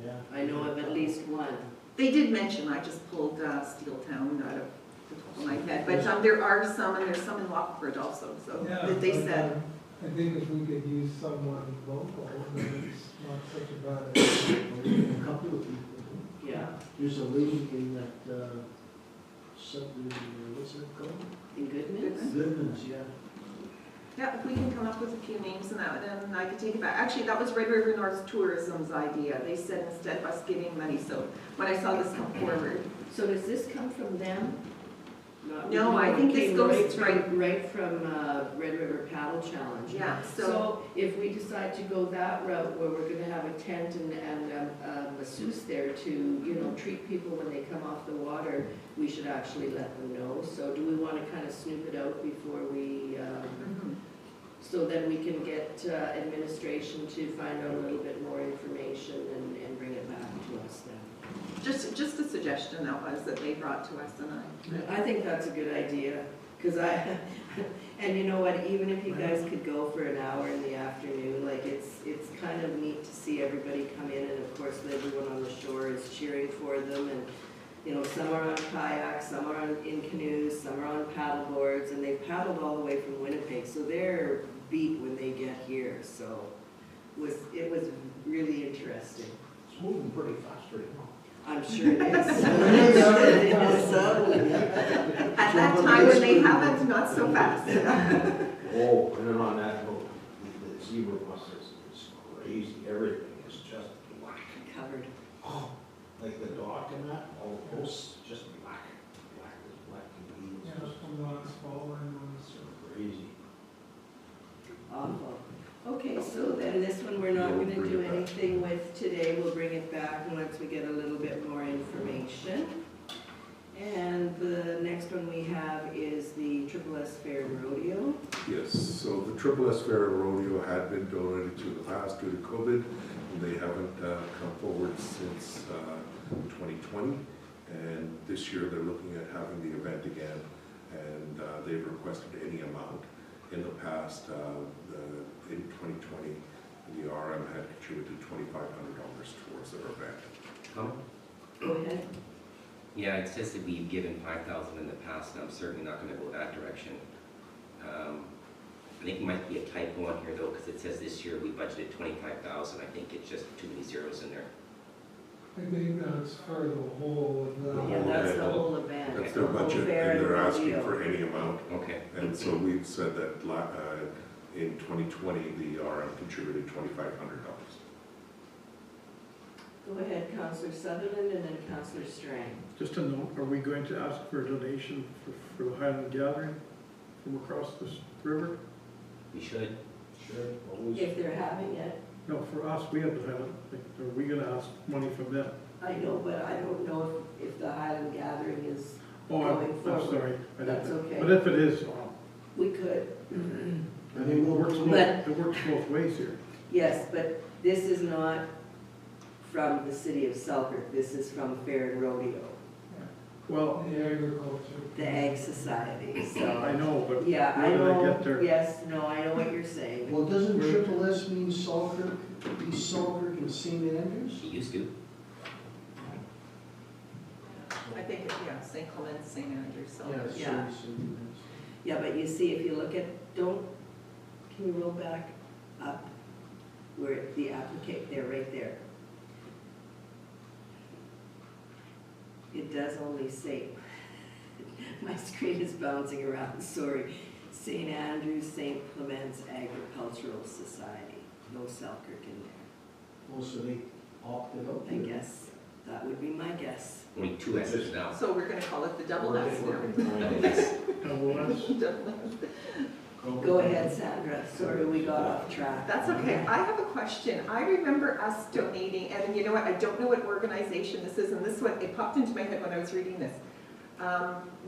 Yeah. I know of at least one. They did mention, I just pulled Steeltown out of the top of my head, but there are some, and there's some in Lockport also, so, Yeah, that they but, said. I think if we could use someone local, then it's not such a bad idea. A couple of people. Yeah. There's a lady in that, what's it called? In Goodman's? Goodman's, yeah. Yeah, if we can come up with a few names and that, then I could take it back. Actually, that was Red River North Tourism's idea. They said instead of us giving money, so when I saw this come forward. So does this come from them? Not No, with I you, think it this came goes right from Red River Paddle Challenge. Yeah, so, So if we decide to go that route where we're gonna have a tent and a masseuse there to, you know, treat people when they come off the water, we should actually let them know. So do we wanna kind of snoop it out before we, so then we can get administration to find out a little bit more information and bring it back to us then? just a suggestion that was that they brought to us, and I think that's a good idea, because and you know what, even if you guys could go for an hour in the afternoon, like it's kind of neat to see everybody come in, and of course everyone on the shore is cheering for them, and you know, some are on kayaks, some are in canoes, some are on paddle boards, and they've paddled all the way from Winnipeg, so they're beat when they get here, so it was really interesting. It's moving pretty fast right now. I'm sure it is. at that time when they haven't, not so fast. Oh, and then on that note, the zebra mussels is crazy, everything is just black. Covered. Oh, like the dock and that, all those just black, black as black can be, Yeah, it's just from last fall and crazy. Awful. Okay, so then this one we're not Yeah, we'll gonna bring do it back. anything with today. We'll bring it back once we get a little bit more information. And the next one we have is the Triple S Fair and Rodeo. Yes, so the Triple S Fair and Rodeo had been donated to the past due to COVID, and they haven't come forward since 2020. And this year, they're looking at having the event again, and they've requested any amount. In the past, in 2020, the RM had contributed $2,500 towards their event. Go ahead. Yeah, it says that we've given 5,000 in the past, and I'm certainly not gonna go that direction. I think it might be a typo on here though, because it says this year we budgeted 25,000. I think it's just too many zeros in there. I think that's for the whole of the. Yeah, that's the event. whole event. That's their the whole budget, fair and they're asking rodeo. for any amount. Okay. And so we've said that in 2020, the RM contributed $2,500. Go ahead, Councillor Sutherland, and then Councillor Strang. Just a note, are we going to ask for a donation for the Highland Gathering from across this river? We should. Sure, always. If they're having it, No, for us, we have to have it. Like, are we gonna ask money from them? I know, but I don't know if the Highland Gathering is, Oh, Going I'm forward. sorry. I didn't- That's okay. But if it is, we could. I think But- it works both ways here. Yes, but this is not from the city of Selkirk, this is from Fair and Rodeo, Well, The agriculture. the Ag Society, I so. know, but Yeah, I where did I know, get there? yes, no, I know what you're saying. Well, doesn't Triple S mean Selkirk, East Selkirk and St. Andrews? She used to. I think, St. Clements, St. Andrews, so. Yeah, Yeah. sorry, St. Andrews. Yeah, but you see, if you look at, can you roll back up? where the applicant, they're right there. It does only say, my screen is bouncing around, sorry. St. Andrews, St. Clements Agricultural Society, no Selkirk in there. Well, so they opted out. I guess, that would be my guess. Only two S's now. So we're gonna call it the double S now. Double S. Double S. Double S. Go ahead, Sandra, sorry we got off track. That's okay. I have a question. I remember us donating, and you know what, I don't know what organization this is, and this one, it popped into my head when I was reading this.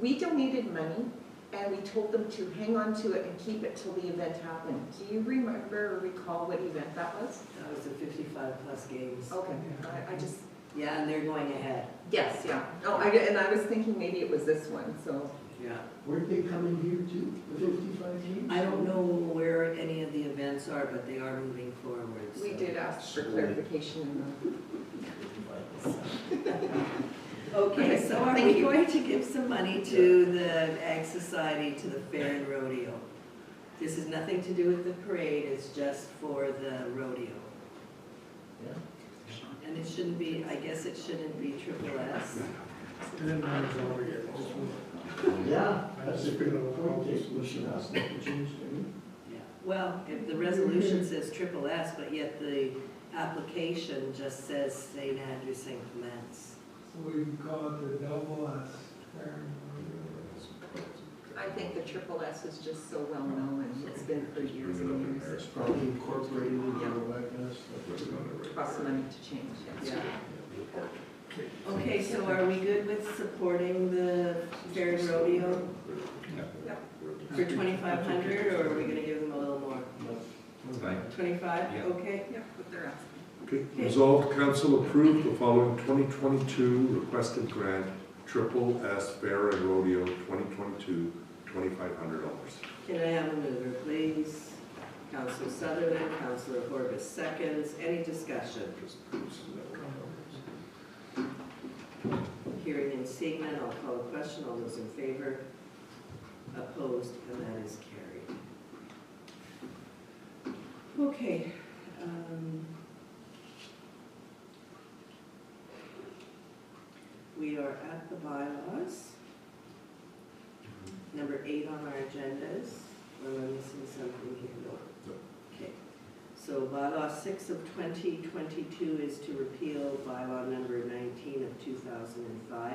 We donated money, and we told them to hang on to it and keep it till the event happened. Do you remember or recall what event that was? That was the 55 plus games. Okay, I just, Yeah, and they're going ahead, yes, yeah. No, and I was thinking maybe it was this one, so. yeah. Weren't they coming here too, the 55 games? I don't know where any of the events are, but they are moving forward. We so. did ask for clarification in Okay, so are Thank we you. going to give some money to the Ag Society, to the fair and rodeo? This has nothing to do with the parade, it's just for the rodeo. Yeah. And it shouldn't be, I guess it shouldn't be triple S. And then mine's over here. Just one. Yeah, that's a good point, Jason, we should ask them to change their name. Yeah. Well, if the resolution says triple S, but yet the application just says St. Andrew, St. Clements. So we can call it the double S. Fair and I think the triple S is just so well known, and it's been for years Bring it up in and there. years. It's probably incorporated and Yeah. all that kind of stuff. Put it on there right Costs there. money to change, yes. Yeah. Okay, so are we good with supporting the fair and rodeo for 2,500, or are we gonna give them a little more? That's fine. 25, Yeah. okay? Yeah, what they're asking. Okay, resolved, council approved the following 2022 requested grant, Triple S Fair and Rodeo 2022, $2,500. Can I have a mover, please? Councilor Sutherland, Councilor Horbis seconds, any discussion? Just proves that Hearing and seeing none, I'll call a question, all those in favor? Opposed, and that is carried. Okay. We are at the bylaws. Number 8 on our agendas. Or am I missing something here? No. No. Okay. So bylaw 6 of 2022 is to repeal bylaw number 19 of 2005.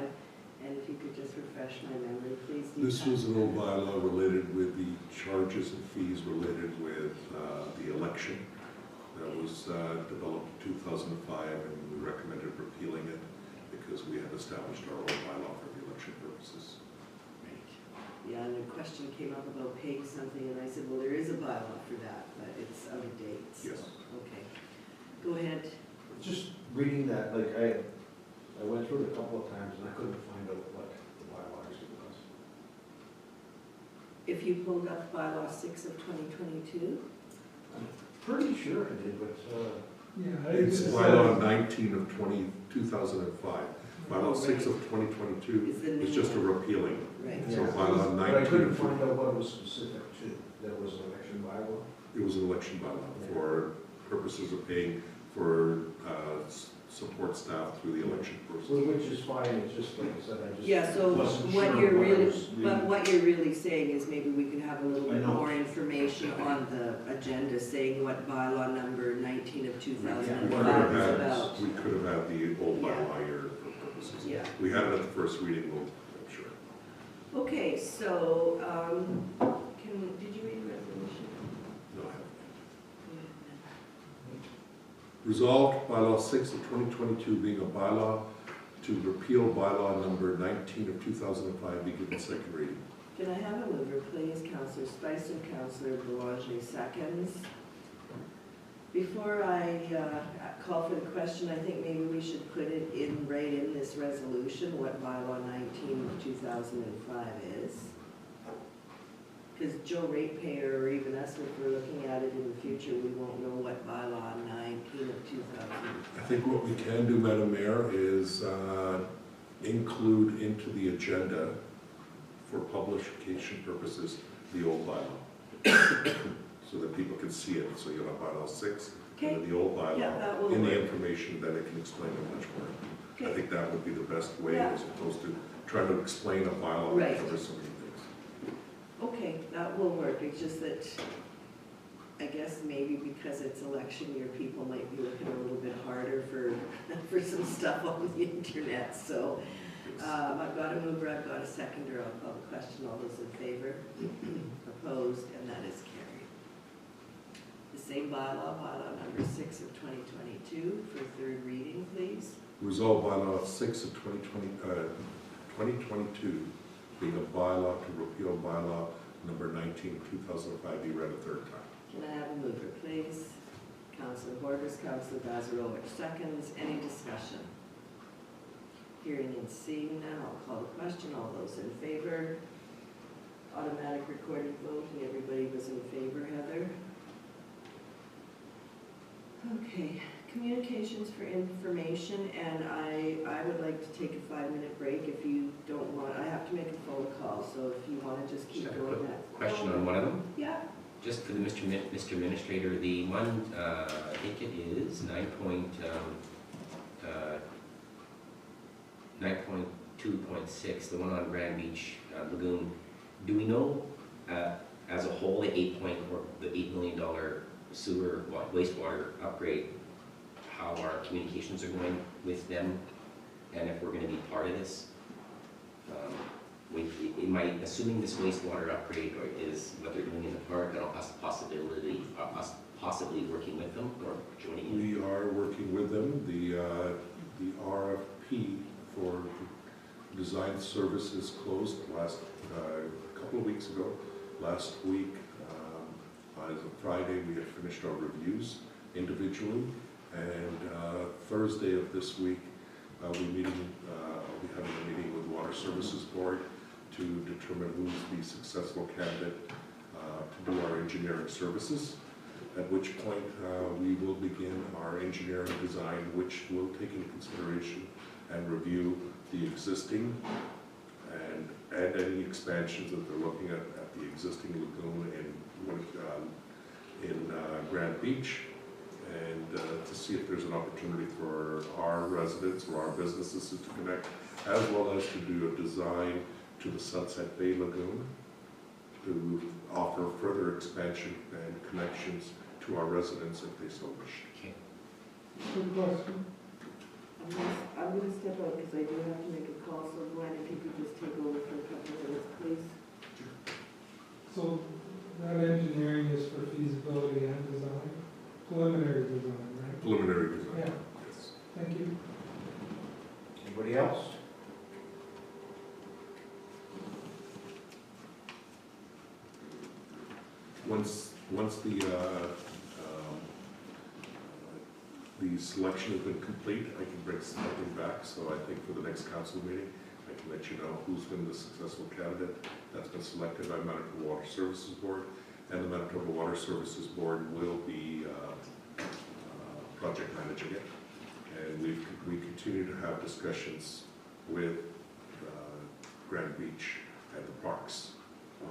And if you could just refresh my memory, please. This was an old bylaw related with the charges and fees related with the election that was developed in 2005, and we recommended repealing it because we had established our own bylaw for the election purposes. Right. Yeah, and a question came up about paying something, and I said, well, there is a bylaw for that, but it's out of date. so- Yes. Okay. Go ahead. Just reading that, like, I went through it a couple of times and I couldn't find out what the bylaw actually was. If you pulled up bylaw 6 of 2022, I'm pretty sure I did, but, Yeah. It's bylaw 19 of 2005. Bylaw 6 of 2022 Is the new is just a one. repealing. right? So yeah, bylaw but I 19 couldn't of find out what it was specific to, that it was an election bylaw. It was an election bylaw for purposes of paying for support staff through the election process. Which is fine, it's just, like I said, I just. Yeah, so wasn't what sure you're I really, was but reading. what you're really saying is maybe we could have a little I bit know. more information on the agenda saying what bylaw number 19 of We 2005 could have is had, about. we could have had the old Yeah. bylaw here for purposes. Yeah. We had it at the first reading, I'm sure. Okay, so, did you read the resolution? No, I haven't. Resolved, bylaw 6 of 2022 being a bylaw to repeal bylaw number 19 of 2005 be given second reading. Can I have a mover, please? Councillor Spicer, Councillor Boulanger seconds. Before I call for the question, I think maybe we should put it in, right in this resolution, what bylaw 19 of 2005 is. Because Joe ratepayer, or even us, if we're looking at it in the future, we won't know what bylaw 19 of 2005. I think what we can do, Madam Mayor, is include into the agenda for publication purposes, the old bylaw. So so that people can see it. So you'll have bylaw 6, Okay. and then the old Yeah, that will bylaw in the work. information, then it can explain it much more. I Okay, think that would be the best way, Yeah. as opposed to trying to explain a bylaw Right. that covers so many things. okay, that will work. It's just that, I guess maybe because it's election year, people might be looking a little bit harder for, for some stuff on the internet, so. I've got a mover, I've got a seconder, I'll call the question. All those in favor? Opposed, and that is carried. The same bylaw, bylaw number 6 of 2022, for third reading, please. Resolve bylaw 6 of 2022, being a bylaw to repeal bylaw number 19 of 2005, be read a third time. Can I have a mover, please? Councillor Horbers, Councillor Bazarovich seconds. Any discussion? Hearing and seeing none, I'll call the question. All those in favor? Automatic recorded vote, and everybody was in favor, Heather? Okay, communications for information, and I would like to take a 5-minute break if you don't want. I have to make a phone call, so if you want to just keep Just a going quick that. question on one of them. Yeah, Just for the Mr. Administrator, the one, I think it is 9.2.6, the one on Grand Beach Lagoon. Do we know, as a whole, the $8 million sewer wastewater upgrade, how our communications are going with them, and if we're going to be part of this? Assuming this wastewater upgrade is what they're doing in the park, and us possibly working with them or joining in? We are working with them. The RFP for design services closed last, couple of weeks ago. Last week, as of Friday, we had finished our reviews individually, and Thursday of this week, we'll be having a meeting with Water Services Board to determine who's the successful candidate to do our engineering services, at which point we will begin our engineering design, which will take into consideration and review the existing and add any expansions that they're looking at the existing lagoon in Grand Beach, and to see if there's an opportunity for our residents or our businesses to connect, as well as to do a design to the Sunset Bay Lagoon to offer further expansion and connections to our residents if they so wish. Okay. Good question. I'm gonna step out because I do have to make a call, so Glenn, if you could just take over for a couple of minutes, please. So that engineering is for feasibility and design, preliminary design, right? Preliminary design. Yeah. Yes. Thank you. Anybody else? Once the selection has been complete, I can bring something back. So I think for the next council meeting, I can let you know who's been the successful candidate that's been selected by Manitoba Water Services Board, and the Manitoba Water Services Board will be project managing it. And we continue to have discussions with Grand Beach and the parks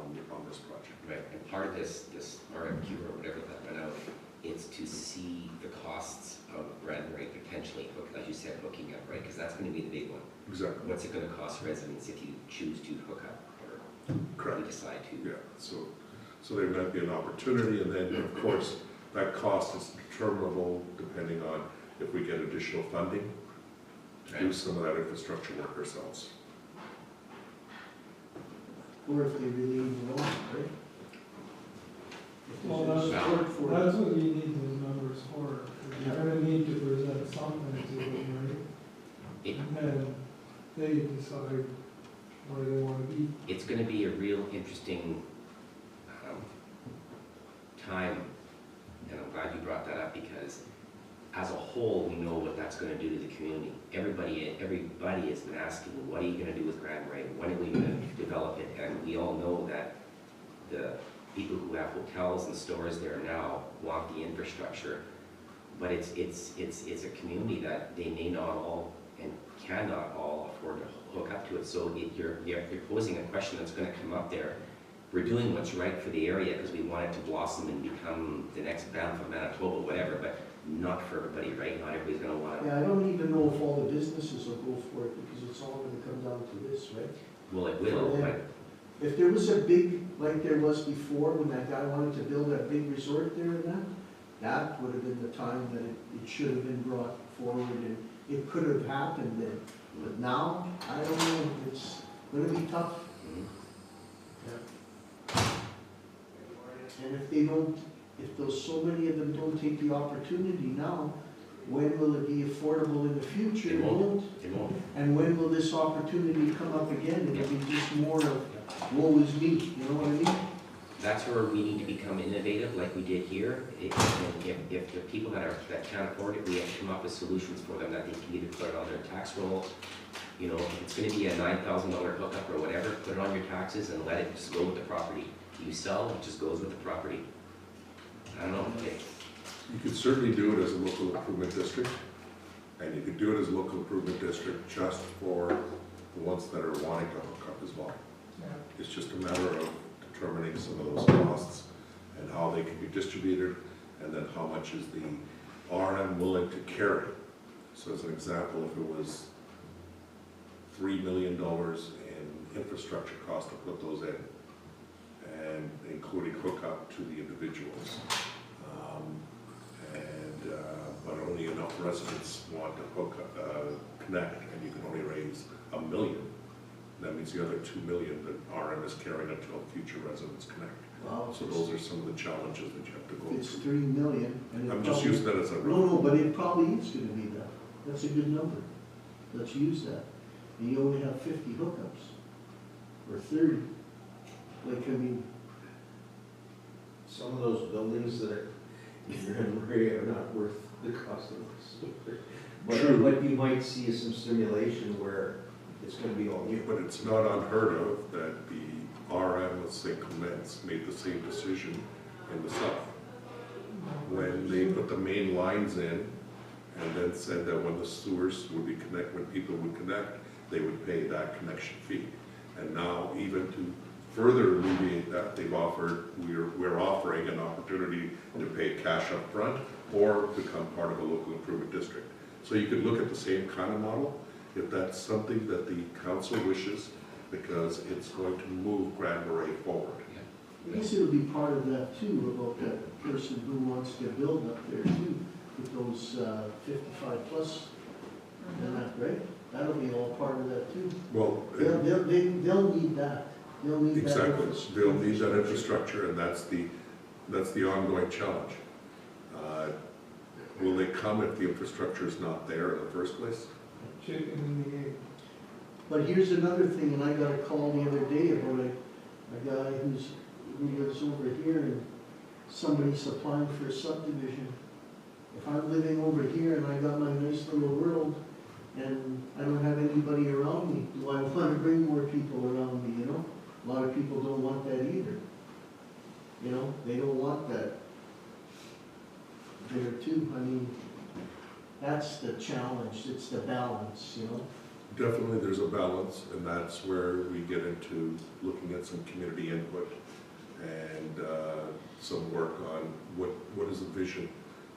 on this project. Right, and part of this RFQ or whatever that went out, it's to see the costs of Grand Marais potentially, as you said, hooking up, right? Because that's going to be the big one. Exactly. What's it going to cost residents if you choose to hook up or Correct. you decide to? Yeah, so there might be an opportunity, and then, of course, that cost is determinable depending on if we get additional funding to do Right. some of that infrastructure work ourselves. Or if they really want, right? If Well, there's that's, support for it. that's what you need those numbers for. You're gonna need to present something to them, It- right? And then they decide where they wanna be. It's going to be a real interesting time, and I'm glad you brought that up because as a whole, we know what that's going to do to the community. Everybody has been asking, what are you going to do with Grand Marais? When are we going to develop it? And we all know that the people who have hotels and stores there now want the infrastructure, but it's a community that they may not all and cannot all afford to hook up to it. So you're posing a question that's going to come up there. we're doing what's right for the area because we want it to blossom and become the next Banff of Manitoba, whatever, but not for everybody, right? Not everybody's gonna want it. Yeah, I don't even know if all the businesses will go for it, because it's all gonna come down to this, right? Well, it will, but If there was a big, like there was before, when that guy wanted to build that big resort there and that would have been the time that it should have been brought forward, and it could have happened then. But now, I don't know, it's gonna be tough. mhm. And if they don't, if those, so many of them don't take the opportunity now, when will it be affordable in the future? It won't. It won't. And when will this opportunity come up again? It'll be just more of, woe is me, you know what I mean? That's where we need to become innovative like we did here. If the people that can't afford it, we have to come up with solutions for them that they can either put it on their tax roll. You know, if it's gonna be a $9,000 hookup or whatever, put it on your taxes and let it just go with the property. You sell, it just goes with the property. I don't know, You could certainly do it as a local improvement district, and you could do it as a local improvement district just for the ones that are wanting to hook up as well. Yeah. It's just a matter of determining some of those costs and how they can be distributed, and then how much is the RM willing to carry. So as an example, if it was $3 million in infrastructure cost to put those in, and including hookup to the individuals, but only enough residents want to connect, and you can only raise $1 million. That means the other $2 million that RM is carrying until future residents connect. Wow. So those are some of the challenges that you have to go It's through. 3 million. And it I'm just probably- using that as a. No, but it probably is gonna be that. That's a good number. Let's use that. And you only have 50 hookups, or 30. Like, I mean, Some of those buildings that are in Grand Marais are not worth the cost of this. True. But you might see some stimulation where it's gonna be all new. But it's not unheard of that the RM with St. Clements made the same decision in the south. When they put the main lines in, and then said that when the sewers would be when people would connect, they would pay that connection fee. And now, even to further alleviate that, they've offered, we're offering an opportunity to pay cash up front or become part of a local improvement district. So you could look at the same kind of model, if that's something that the council wishes, because it's going to move Grand Marais forward. I guess it'll be part of that too, about that person who wants to build up there too, with those 55 plus and that, right? That'll be all part of that too. Well, They'll need that. They'll need that. exactly, they'll need that infrastructure, and that's the ongoing challenge. Will they come if the infrastructure is not there in the first place? Chicken and the egg. But here's another thing, and I got a call the other day about a guy who lives over here, and somebody's applying for a subdivision. If I'm living over here and I got my nice little world, and I don't have anybody around me, do I want to bring more people around me, you know? A lot of people don't want that either. You know, they don't want that there too. I mean, that's the challenge, it's the balance, you know? Definitely, there's a balance, and that's where we get into looking at some community input and some work on what is the vision.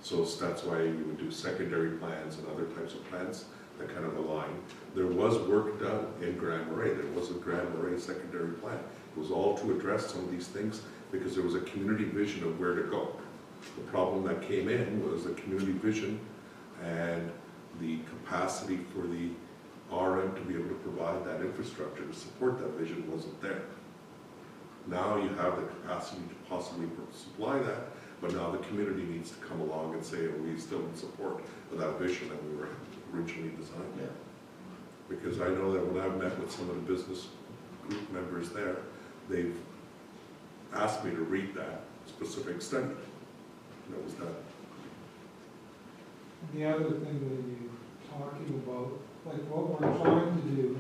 So that's why we would do secondary plans and other types of plans that kind of align. There was work done in Grand Marais. There was a Grand Marais secondary plan. It was all to address some of these things because there was a community vision of where to go. The problem that came in was the community vision and the capacity for the RM to be able to provide that infrastructure to support that vision wasn't there. Now you have the capacity to possibly supply that, but now the community needs to come along and say, are we still in support of that vision that we were originally designed? Yeah. Because I know that when I've met with some of the business group members there, they've asked me to read that specific study. That was done. The other thing that you're talking about, like what we're trying to do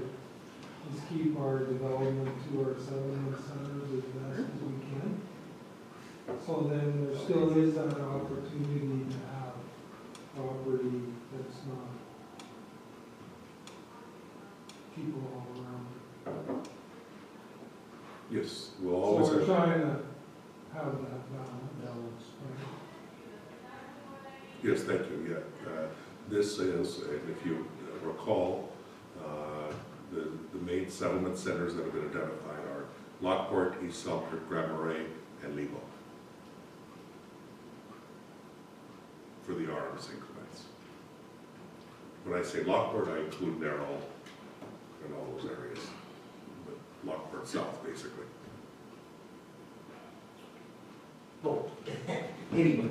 is keep our development to our settlement centers as best as we can. So then there still is that opportunity to have property that's not people all around. Yes, we'll always have trying to have that balance. Yes, thank you, yeah. This is, and if you recall, the main settlement centers that have been identified are Lockport, East Selkirk, Grand Marais, and Lebo for the arms increments. When I say Lockport, I include Narrow and all those areas, but Lockport South, basically. Oh, anyway,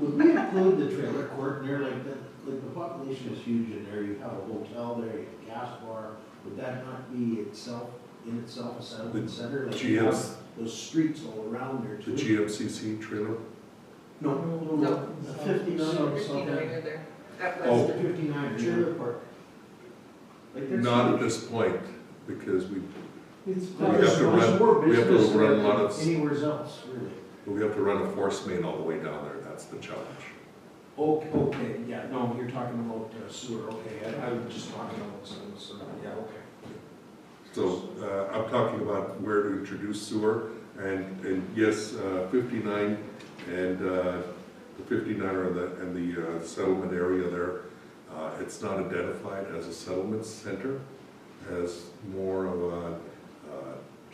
would we include the trailer court in there like that? Like the population is huge in there, you have a hotel there, you have a gas bar, would that not be itself, in itself a settlement center? Like you have those streets all around there The too? GMCC trailer? No, No. The 59 or 59 something. are there. At Oh. West. 59 Trailer park. Like there's Not at huge. this point, because we It's We probably, have to run- There's more we have to business run a there lot than of- anywhere else, really. have to run a force main all the way down there, that's the challenge. Okay, yeah, no, you're talking about sewer, okay, I was just talking about some, yeah, okay. So, I'm talking about where to introduce sewer, and yes, 59 and the 59er and the settlement area there, it's not identified as a settlement center, as more of a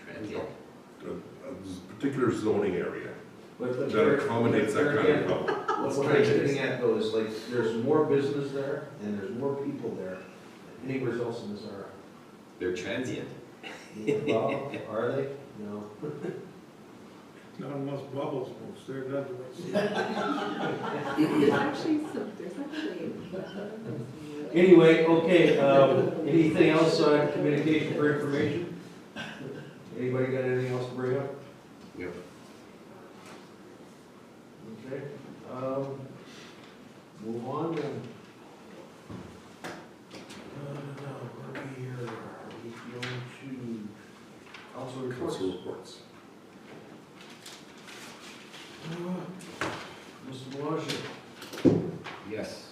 Transient. particular zoning area But that there- accommodates that there kind again, of public. What I'm getting at though is like, there's more business there, and there's more people there than anywhere else in Missouri. They're transient. Well, are they? No. Not unless Bubbles moves there, that's what. There's actually some, there's actually. Anyway, okay, anything else on communication for information? Anybody got anything else to bring up? Yep. Okay, move on then. Where are we here? Are we going to council reports? Council reports. Mr. Melange? Yes.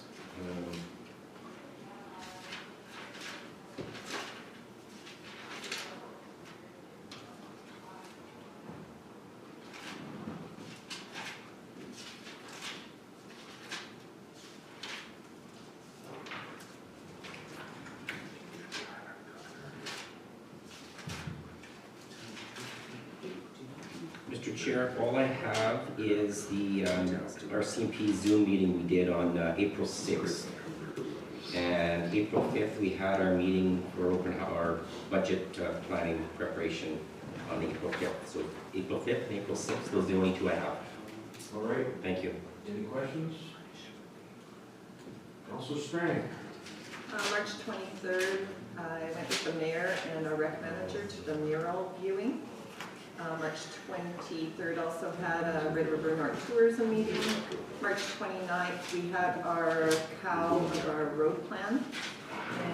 Mr. Chair, all I have is the RCMP Zoom meeting we did on April 6th. And April 5th, we had our meeting for our budget planning preparation on April 5th. So April 5th and April 6th, those are the only two I have. All right, Thank you. any questions? Councilor Strang? March 23rd, I went with the mayor and our rec manager to the mural viewing. March 23rd also had a Red River North tourism meeting. March 29th, we had our our road plan.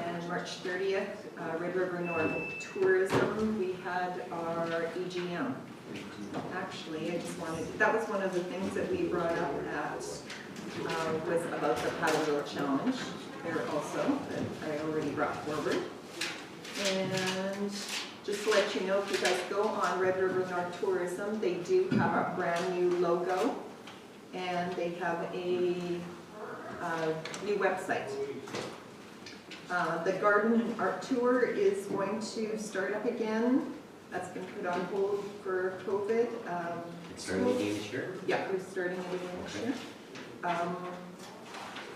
And March 30th, Red River North tourism, we had our EGM. Actually, I just wanted, that was one of the things that we brought up at, was about the paddle challenge there also, that I already brought forward. And just to let you know, if you guys go on Red River North Tourism, they do have a brand new logo, and they have a new website. The garden and art tour is going to start up again. That's been put on hold for COVID. It's starting again this year? Yeah, we're starting it again this year.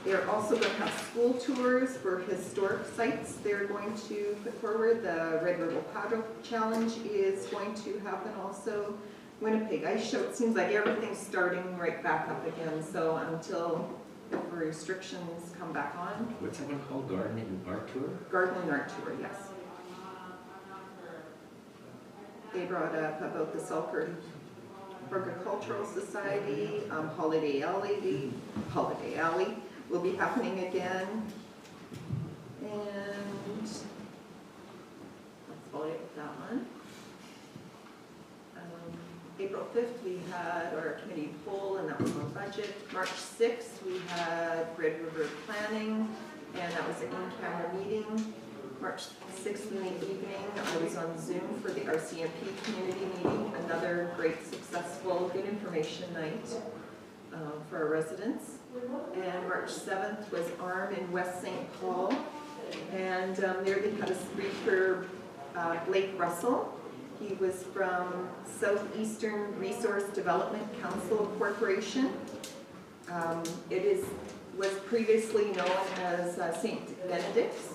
They're also going to have school tours for historic sites they're going to put forward. The Red River Paddle Challenge is going to happen also. Winnipeg Ice Show, it seems like everything's starting right back up again, so until the restrictions come back on. What's that one called? Garden and Art Tour? Garden and Art Tour, yes. They brought up about the Selkirk Horticultural Society, Holiday Alley will be happening again. And that's all I have with that one. April 5th, we had our committee poll, and that was on budget. March 6th, we had Red River Planning, and that was an in-camera meeting. March 6th in the evening, I was on Zoom for the RCMP community meeting, another great, successful, good information night for our residents. And March 7th was ARM in West St. Paul, and there they had a speaker for Blake Russell. He was from Southeastern Resource Development Council Corporation. Was previously known as St. Benedict's,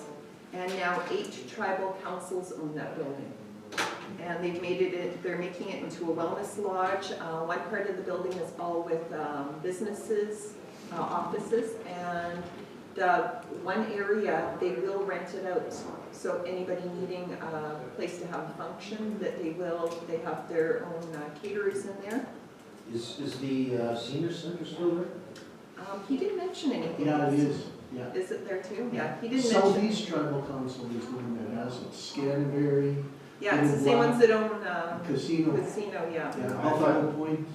and now 8 tribal councils own that building. And they've they're making it into a wellness lodge. One part of the building is all with businesses, offices, and the one area, they will rent it out. So anybody needing a place to have a function, that they have their own caterers in there. Is the senior center still there? He didn't mention anything. Yeah, it is, yeah. Is it there too? Yeah, he didn't mention. Southeast Tribal Council is the one that has it, Scanberry, Yeah, it's the same ones that own Casino. Casino, yeah. Yeah, Buffalo Point.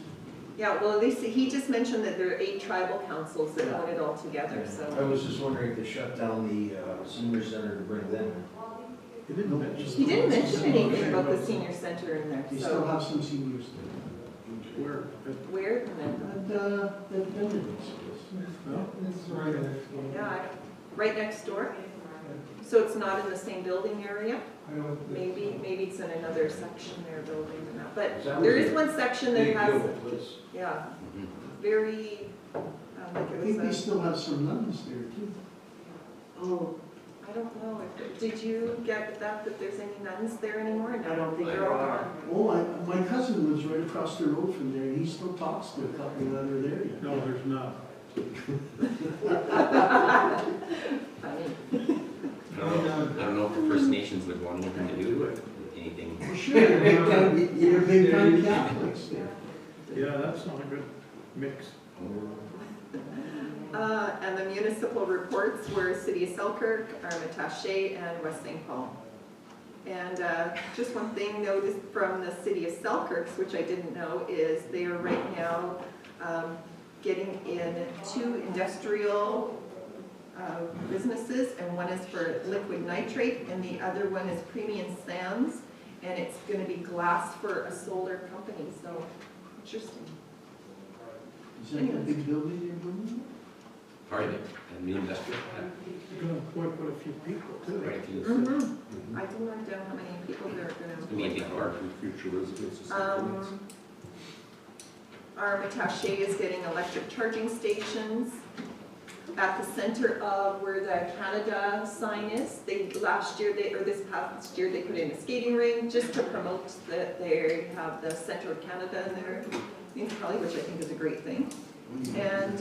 Yeah, well, he just mentioned that there are 8 tribal councils that own it all together, I so. was just wondering if they shut down the senior center to bring them in. He didn't mention. He didn't mention anything about the senior center in there, They still so. have some seniors there. Where? Where? And then, And, Benedict's. It's right next door. yeah, right next door. So it's not in the same building area? I don't think. Maybe it's in another section there, building or not. But That there was is a one section that Big has, deal, please. yeah, Mhm. very, like I it think they was still have some nuns there too. Oh, I don't know, did you get that there's any nuns there anymore? No, I don't think they're there all are. gone. Oh, my cousin lives right across the road from there, he still talks to a couple that are there yet. No, there's not. Funny. I don't know if the First Nations would want anything to do with anything. For sure, you're big time Catholics. Yeah, that's not a good mix. And the municipal reports were City of Selkirk, Armatache, and West St. Paul. And just one thing noticed from the City of Selkirk, which I didn't know, is they are right now getting in 2 industrial businesses, and one is for liquid nitrate, and the other one is Premium Sands, and it's going to be glass for a solar company, so interesting. Is that a big building you're building? Part of it, a new industrial, You're gonna employ quite a few people too. right, if you, Mm-hmm. I didn't write down how many people they're going it's gonna be a to big employ. part. For future residents or Um, something. Armatache is getting electric charging stations at the center of where the Canada sign is. This past year, they put in a skating ring just to promote that they have the center of Canada in their municipality, which I think is a great thing. And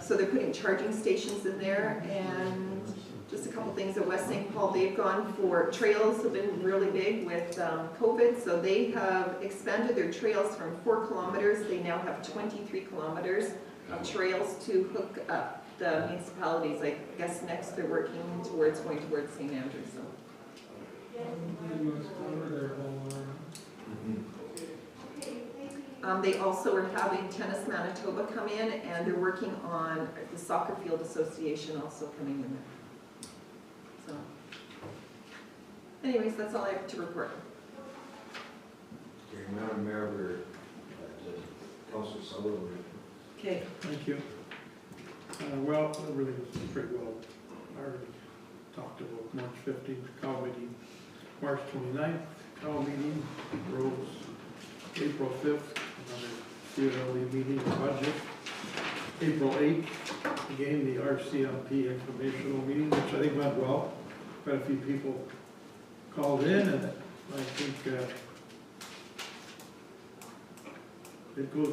so they're putting charging stations in there, and just a couple things at West St. Paul. They've gone for trails, have been really big with COVID, so they have expanded their trails from 4 kilometers. They now have 23 kilometers of trails to hook up the municipalities. I guess next they're working towards going towards St. Andrews. So. They must cover their whole line. They also are having Tennis Manitoba come in, and they're working on the Soccer Field Association also coming in there. So, anyways, that's all I have to report. Okay, Madam Mayor, we're at Councilor Sullivan. okay. Thank you. Well, everything was pretty well, I already talked about March 15th, cow meeting, March 29th, cow meeting, roads, April 5th, another CLE meeting, budget, April 8th, again, the RCMP informational meeting, which I think went well. Quite a few people called in, and I think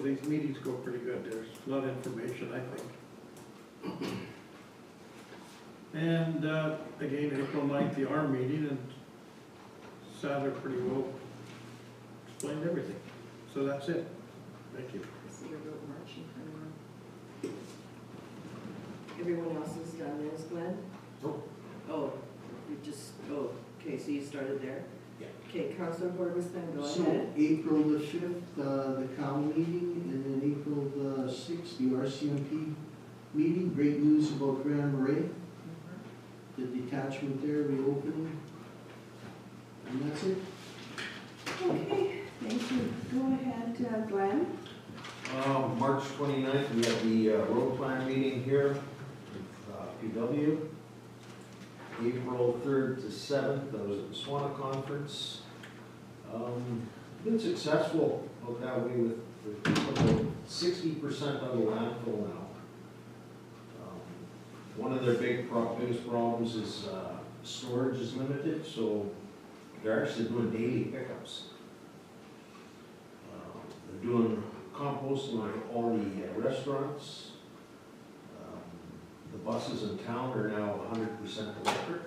these meetings go pretty good. There's a lot of information, I think. And again, April 9th, the ARM meeting, and Sadler pretty well explained everything. So that's it. Thank you. I see your vote marching from Everyone else has done theirs, Glenn? Nope. Oh, okay, so you started there? Yeah. Okay, Councilor Horbison, go So ahead. April the 5th, the cow meeting, and then April the 6th, the RCMP meeting. Great news about Grand Marais, the detachment there reopening. And that's it. Okay, thank you. Go ahead, Glenn. March 29th, we have the road plan meeting here with PW. April 3rd to 7th, I was at the SWANA conference. Been successful out that way with about 60% of the landfill now. One of their biggest problems is storage is limited, so they're actually doing daily pickups. They're doing composting at all the restaurants. The buses in town are now 100% electric.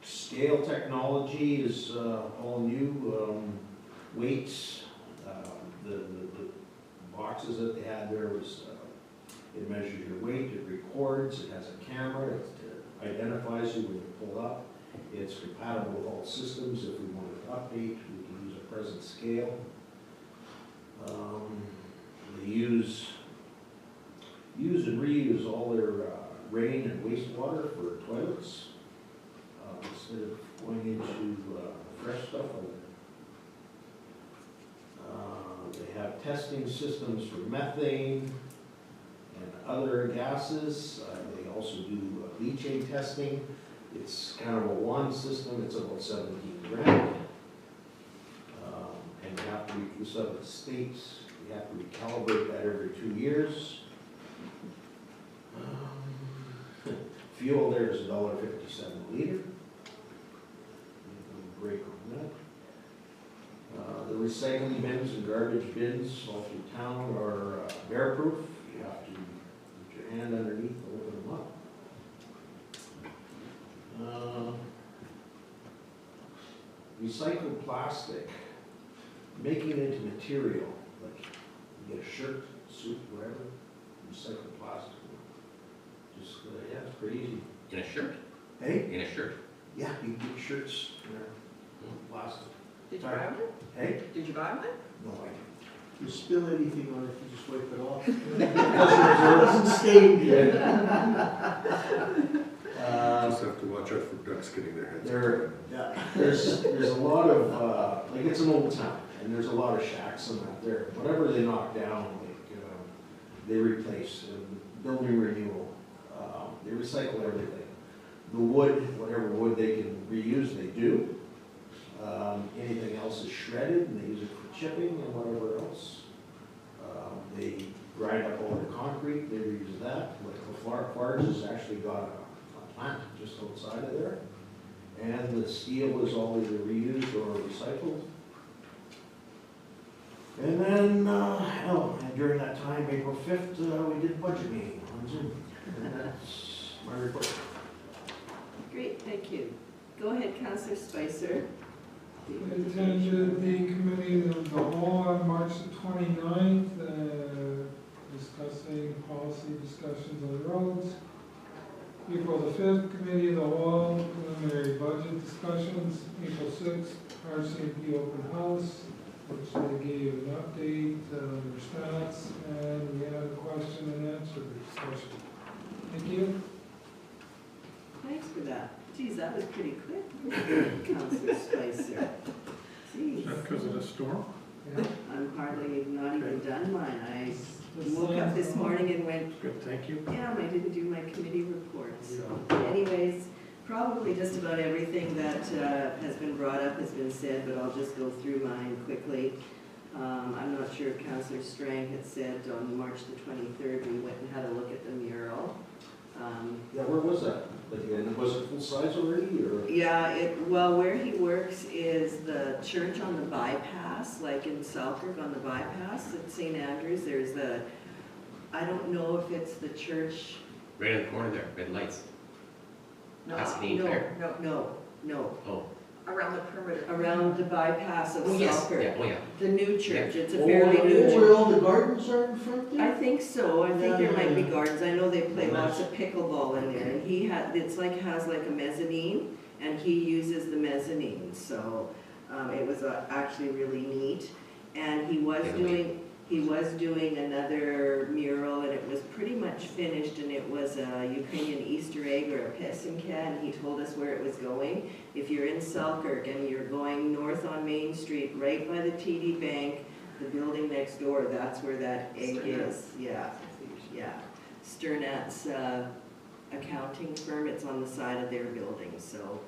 Scale technology is all new. Weights, the boxes that they had there was, it measures your weight, it records, it has a camera, it identifies you when you pull up. It's compatible with all systems. If we wanted to update, we can use a present scale. They use and reuse all their rain and wastewater for toilets instead of going into fresh stuff. They have testing systems for methane and other gases. They also do leachate testing. It's kind of a one system. It's about 17 grand. And you have to, this up at the states, you have to recalibrate that every 2 years. Fuel there is $1.57 a liter. Break on that. The recycling bins and garbage bins all through town are bear-proof. You have to put your hand underneath to open them up. Recycled plastic, making it into material, like you get a shirt, suit, whatever, recycled plastic. Just, yeah, it's pretty easy. In a shirt? Hey? In a shirt. Yeah, you can get shirts, you know, plastic. Did you buy one? Hey? Did you buy one? No, I If you spill anything on it, you just wipe it off. It doesn't stain yet. Just have to watch out for ducks getting their heads. There's a lot of, like it's an old town, and there's a lot of shacks and that there. Whatever they knock down, like, they replace, building renewal, they recycle everything. The wood, whatever wood they can reuse, they do. Anything else is shredded, and they use it for chipping and whatever else. They grind up all the concrete, they reuse that. Like Lafarge has actually got a plant just outside of there. And the steel is all either reused or recycled. And then, and during that time, April 5th, we did budget meeting on Zoom. And that's my report. Great, thank you. Go ahead, Councillor Spicer. I attended the committee of the whole on March the 29th, discussing policy discussions on the roads. April the 5th, committee of the whole, preliminary budget discussions. April 6th, RCMP open house, which they gave an update on their stats, and we had a question and answer discussion. Thank you. Thanks for that. Geez, that was pretty quick, Councillor Spicer. Is Geez, that because of the storm? Yeah. I'm hardly not even done mine. I woke up this morning and went, Good, thank you. yeah, I didn't do my committee reports. Yeah. Anyways, probably just about everything that has been brought up has been said, but I'll just go through mine quickly. I'm not sure if Councillor Strang had said on March the 23rd, we went and had a look at the mural. Yeah, where was that? Like, and was it full size already, or? Yeah, well, where he works is the church on the bypass, like in Selkirk on the bypass at St. Andrews. There's the, I don't know if it's the church. Right in the corner there, red lights. That's Canadian Tire. No, Oh. Around the perimeter. around the bypass of Oh, yes, Selkirk. yeah, oh, yeah. The new church, it's a Oh, fairly new church. where all the gardens are in front I there? think so, I think there might be Yeah. gardens, I know they play lots of pickleball in there, and he had, it's like, has like a mezzanine, and he uses the mezzanine, so, it was actually really neat. And he was Yeah, doing, He was doing another mural, and it was pretty much finished, and it was a Ukrainian Easter egg or a Pesinka, and he told us where it was going. If you're in Selkirk and you're going north on Main Street, right by the TD Bank, the building next door, that's where that egg is. Yeah, yeah. Sternat's accounting firm, it's on the side of their building, so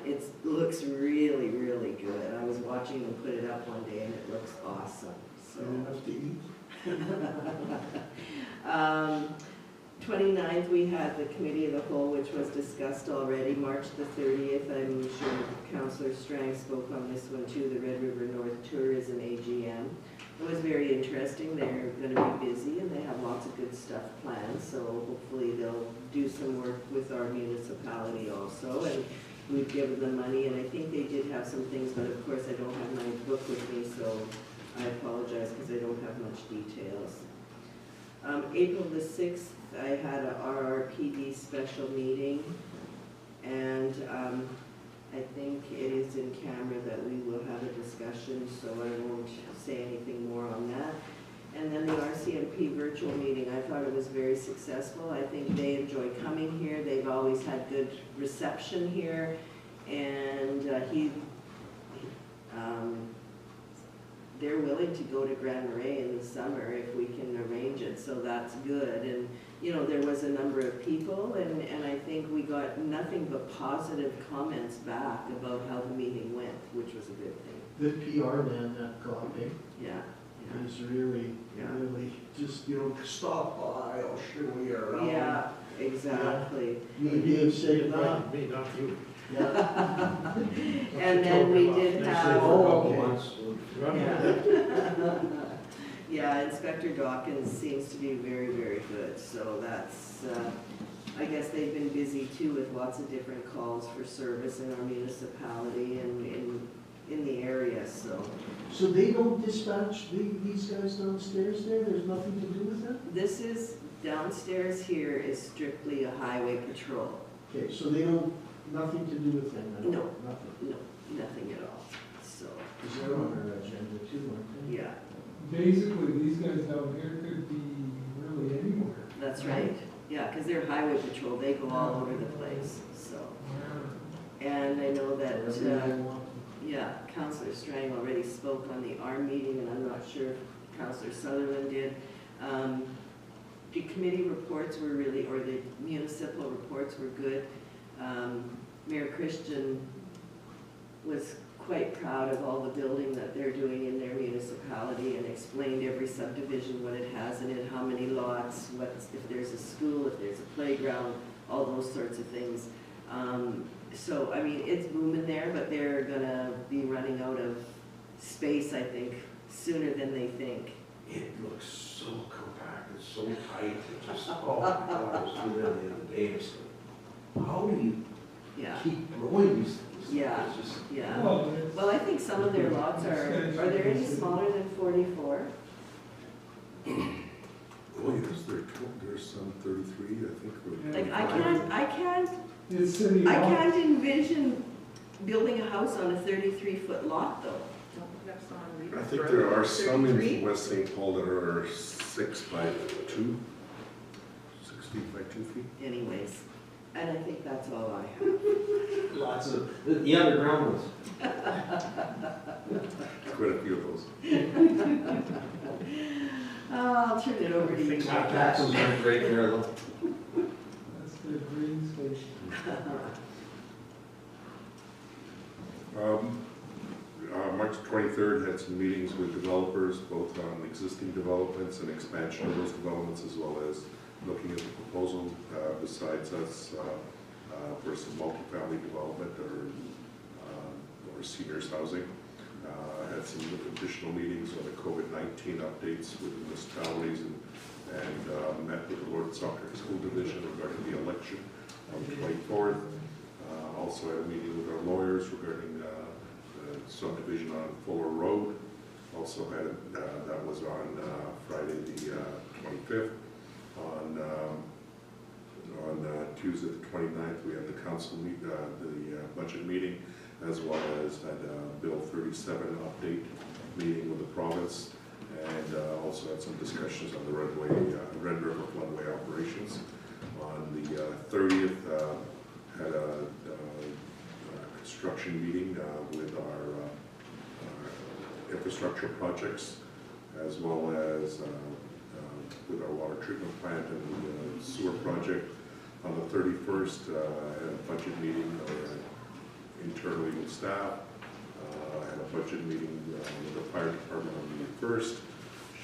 it looks really, really good. I was watching them put it up one day, and it looks awesome. So. Enough to eat. 29th, we had the committee of the whole, which was discussed already. March the 30th, I'm sure Councillor Strang spoke on this one too, the Red River North Tourism AGM. It was very interesting. They're going to be busy and they have lots of good stuff planned, so hopefully they'll do some work with our municipality also, and we've given them money, and I think they did have some things, but of course I don't have my book with me, so I apologize because I don't have much details. April the 6th, I had a RRPD special meeting, and I think it is in camera that we will have a discussion, so I won't say anything more on that. And then the RCMP virtual meeting, I thought it was very successful. I think they enjoy coming here. They've always had good reception here, and they're willing to go to Grand Marais in the summer if we can arrange it, so that's good. And, you know, there was a number of people, and I think we got nothing but positive comments back about how the meeting went, which was a good thing. The PR man, that guy, Yeah. is really, Yeah. really just, you know, stop by, I'll show you around. Yeah, exactly. Me and Dave said, nah. Me, not you. Yeah. And then we did They say have. for a couple months. Yeah. Yeah, Inspector Dawkins seems to be very, very good, so that's, I guess they've been busy too with lots of different calls for service in our municipality and in the area, so. So they don't dispatch these guys downstairs there? There's nothing to do with that? This is, downstairs here is strictly a highway patrol. Okay, so they don't, nothing to do with them at all? No. Nothing? No, nothing at all, so, Because they're on our agenda too, aren't they? yeah, Basically, these guys down here could be really anywhere. that's right. Yeah, because they're highway patrol, they go all over the place, so. And I know that, Wherever they want. yeah, Councillor Strang already spoke on the ARM meeting, and I'm not sure if Councillor Sutherland did. The committee reports were really, or the municipal reports were good. Mayor Christian was quite proud of all the building that they're doing in their municipality and explained every subdivision, what it has in it, how many lots, if there's a school, if there's a playground, all those sorts of things. So, I mean, it's booming there, but they're gonna be running out of space, I think, sooner than they think. It looks so compacted, so tight, it just, oh my God, I was doing that the other day, it's like, how do you Yeah, keep growing these things? Yeah. It's just, yeah. Well, it's- Well, I think some of their lots are there any smaller than 44? Oh, yes, there's some 33, I think. or- Like, I can't It's city I hall. can't envision building a house on a 33-foot lot, though. That's on I Reed think Road, there are some 33. in West St. Paul that are 6 by 2, 6 feet by 2 feet. Anyways, and I think that's all I have. lots of, the underground ones. Quite a few of those. I'll turn it over to you. Taxes aren't great there, though. That's the green station. March 23rd had some meetings with developers, both on existing developments and expansion of those developments, as well as looking at the proposal besides us for some multifamily development or seniors housing. Had some additional meetings on the COVID-19 updates with municipalities and met with the Lord Selkirk School Division regarding the election on the 24th. Also had a meeting with our lawyers regarding the subdivision on Fuller Road. Also had, that was on Friday the 25th. On Tuesday the 29th, we had the council meet, the budget meeting, as well as had a Bill 37 update meeting with the province. and also had some discussions on the Red River floodway operations. On the 30th, had a construction meeting with our infrastructure projects, as well as with our water treatment plant and the sewer project. On the 31st, had a budget meeting internally with staff. Had a budget meeting with the fire department on the 1st.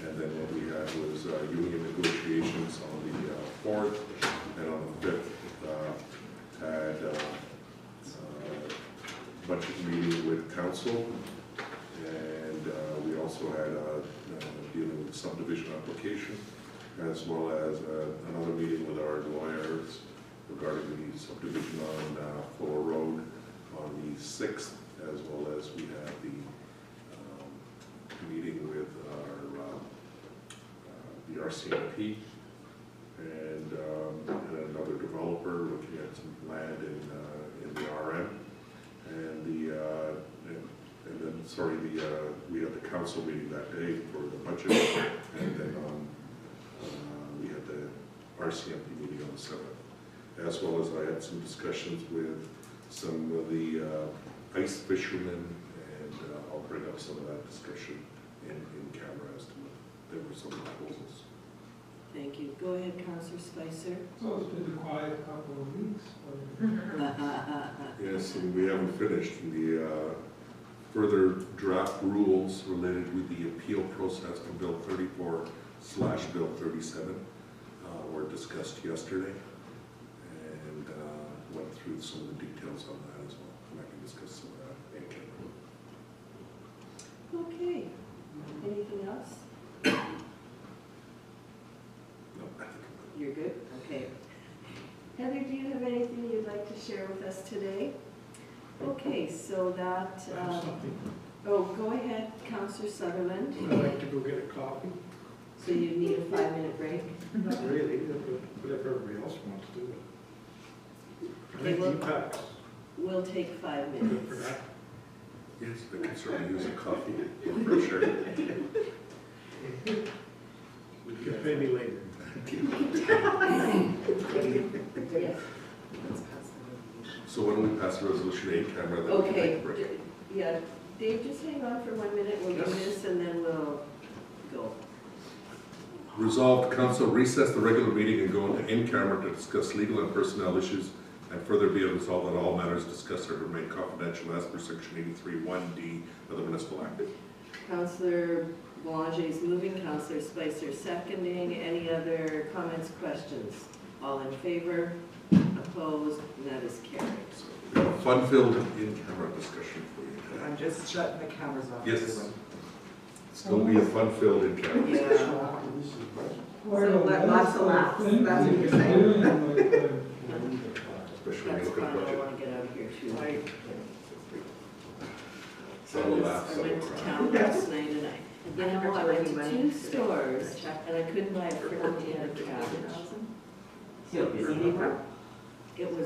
And then what we had was union negotiations on the 4th. And on the 5th, had budget meeting with council. And we also had dealing with subdivision application, as well as another meeting with our lawyers regarding the subdivision on Fuller Road on the 6th, as well as we had the meeting with the RCMP and another developer looking at some land in the RM, and then we had the council meeting that day for the budget, and then we had the RCMP meeting on the 7th, as well as I had some discussions with some of the ice fishermen, and I'll bring up some of that discussion in camera as to what there were some proposals. Thank you. Go ahead, Councillor Spicer. So it's been a quiet couple of weeks. Yes, and we haven't finished. The further draft rules related with the appeal process to Bill 34/Bill 37 were discussed yesterday, and went through some of the details on that as well, and I can discuss some of that in camera. Okay. Anything else? No, I think I'm good. You're good? Okay. Heather, do you have anything you'd like to share with us today? Okay, so that, Something. oh, go ahead, Councillor Sutherland. I'd like to go get a coffee. So you need a 5-minute break? Not really, but if everybody else wants to do it. I think Okay, well- EPAC's We'll take 5 good for minutes. that. Yes, they can certainly use a coffee, for sure. You can pay me later. Yes. So why don't we pass the resolution in camera, then we can Okay, take a break. yeah, Dave, just hang on for 1 minute, we'll do Yes. this and then we'll go. Resolved, council recess the regular meeting and go into in-camera to discuss legal and personnel issues, and further be it resolved that all matters discussed are to remain confidential as per section 83(1)(d) of the Municipal Act. Councillor Boulanger is moving, Councillor Spicer seconding. Any other comments, questions? All in favor? Opposed? And that is carried. So we have a fun-filled in-camera discussion for you today. I'm just shutting the cameras off. Yes. It's going to be a fun-filled in-camera discussion. Yeah. After this is budget. So lots of laughs, that's what you're saying. Especially when That's you look fine, at I budget. want to get out of here too. Some will laugh, I some will went to cry. town last night and you know, I went to Money 2 today. stores and I couldn't buy a freaking can of cabbage. See how busy they were? It was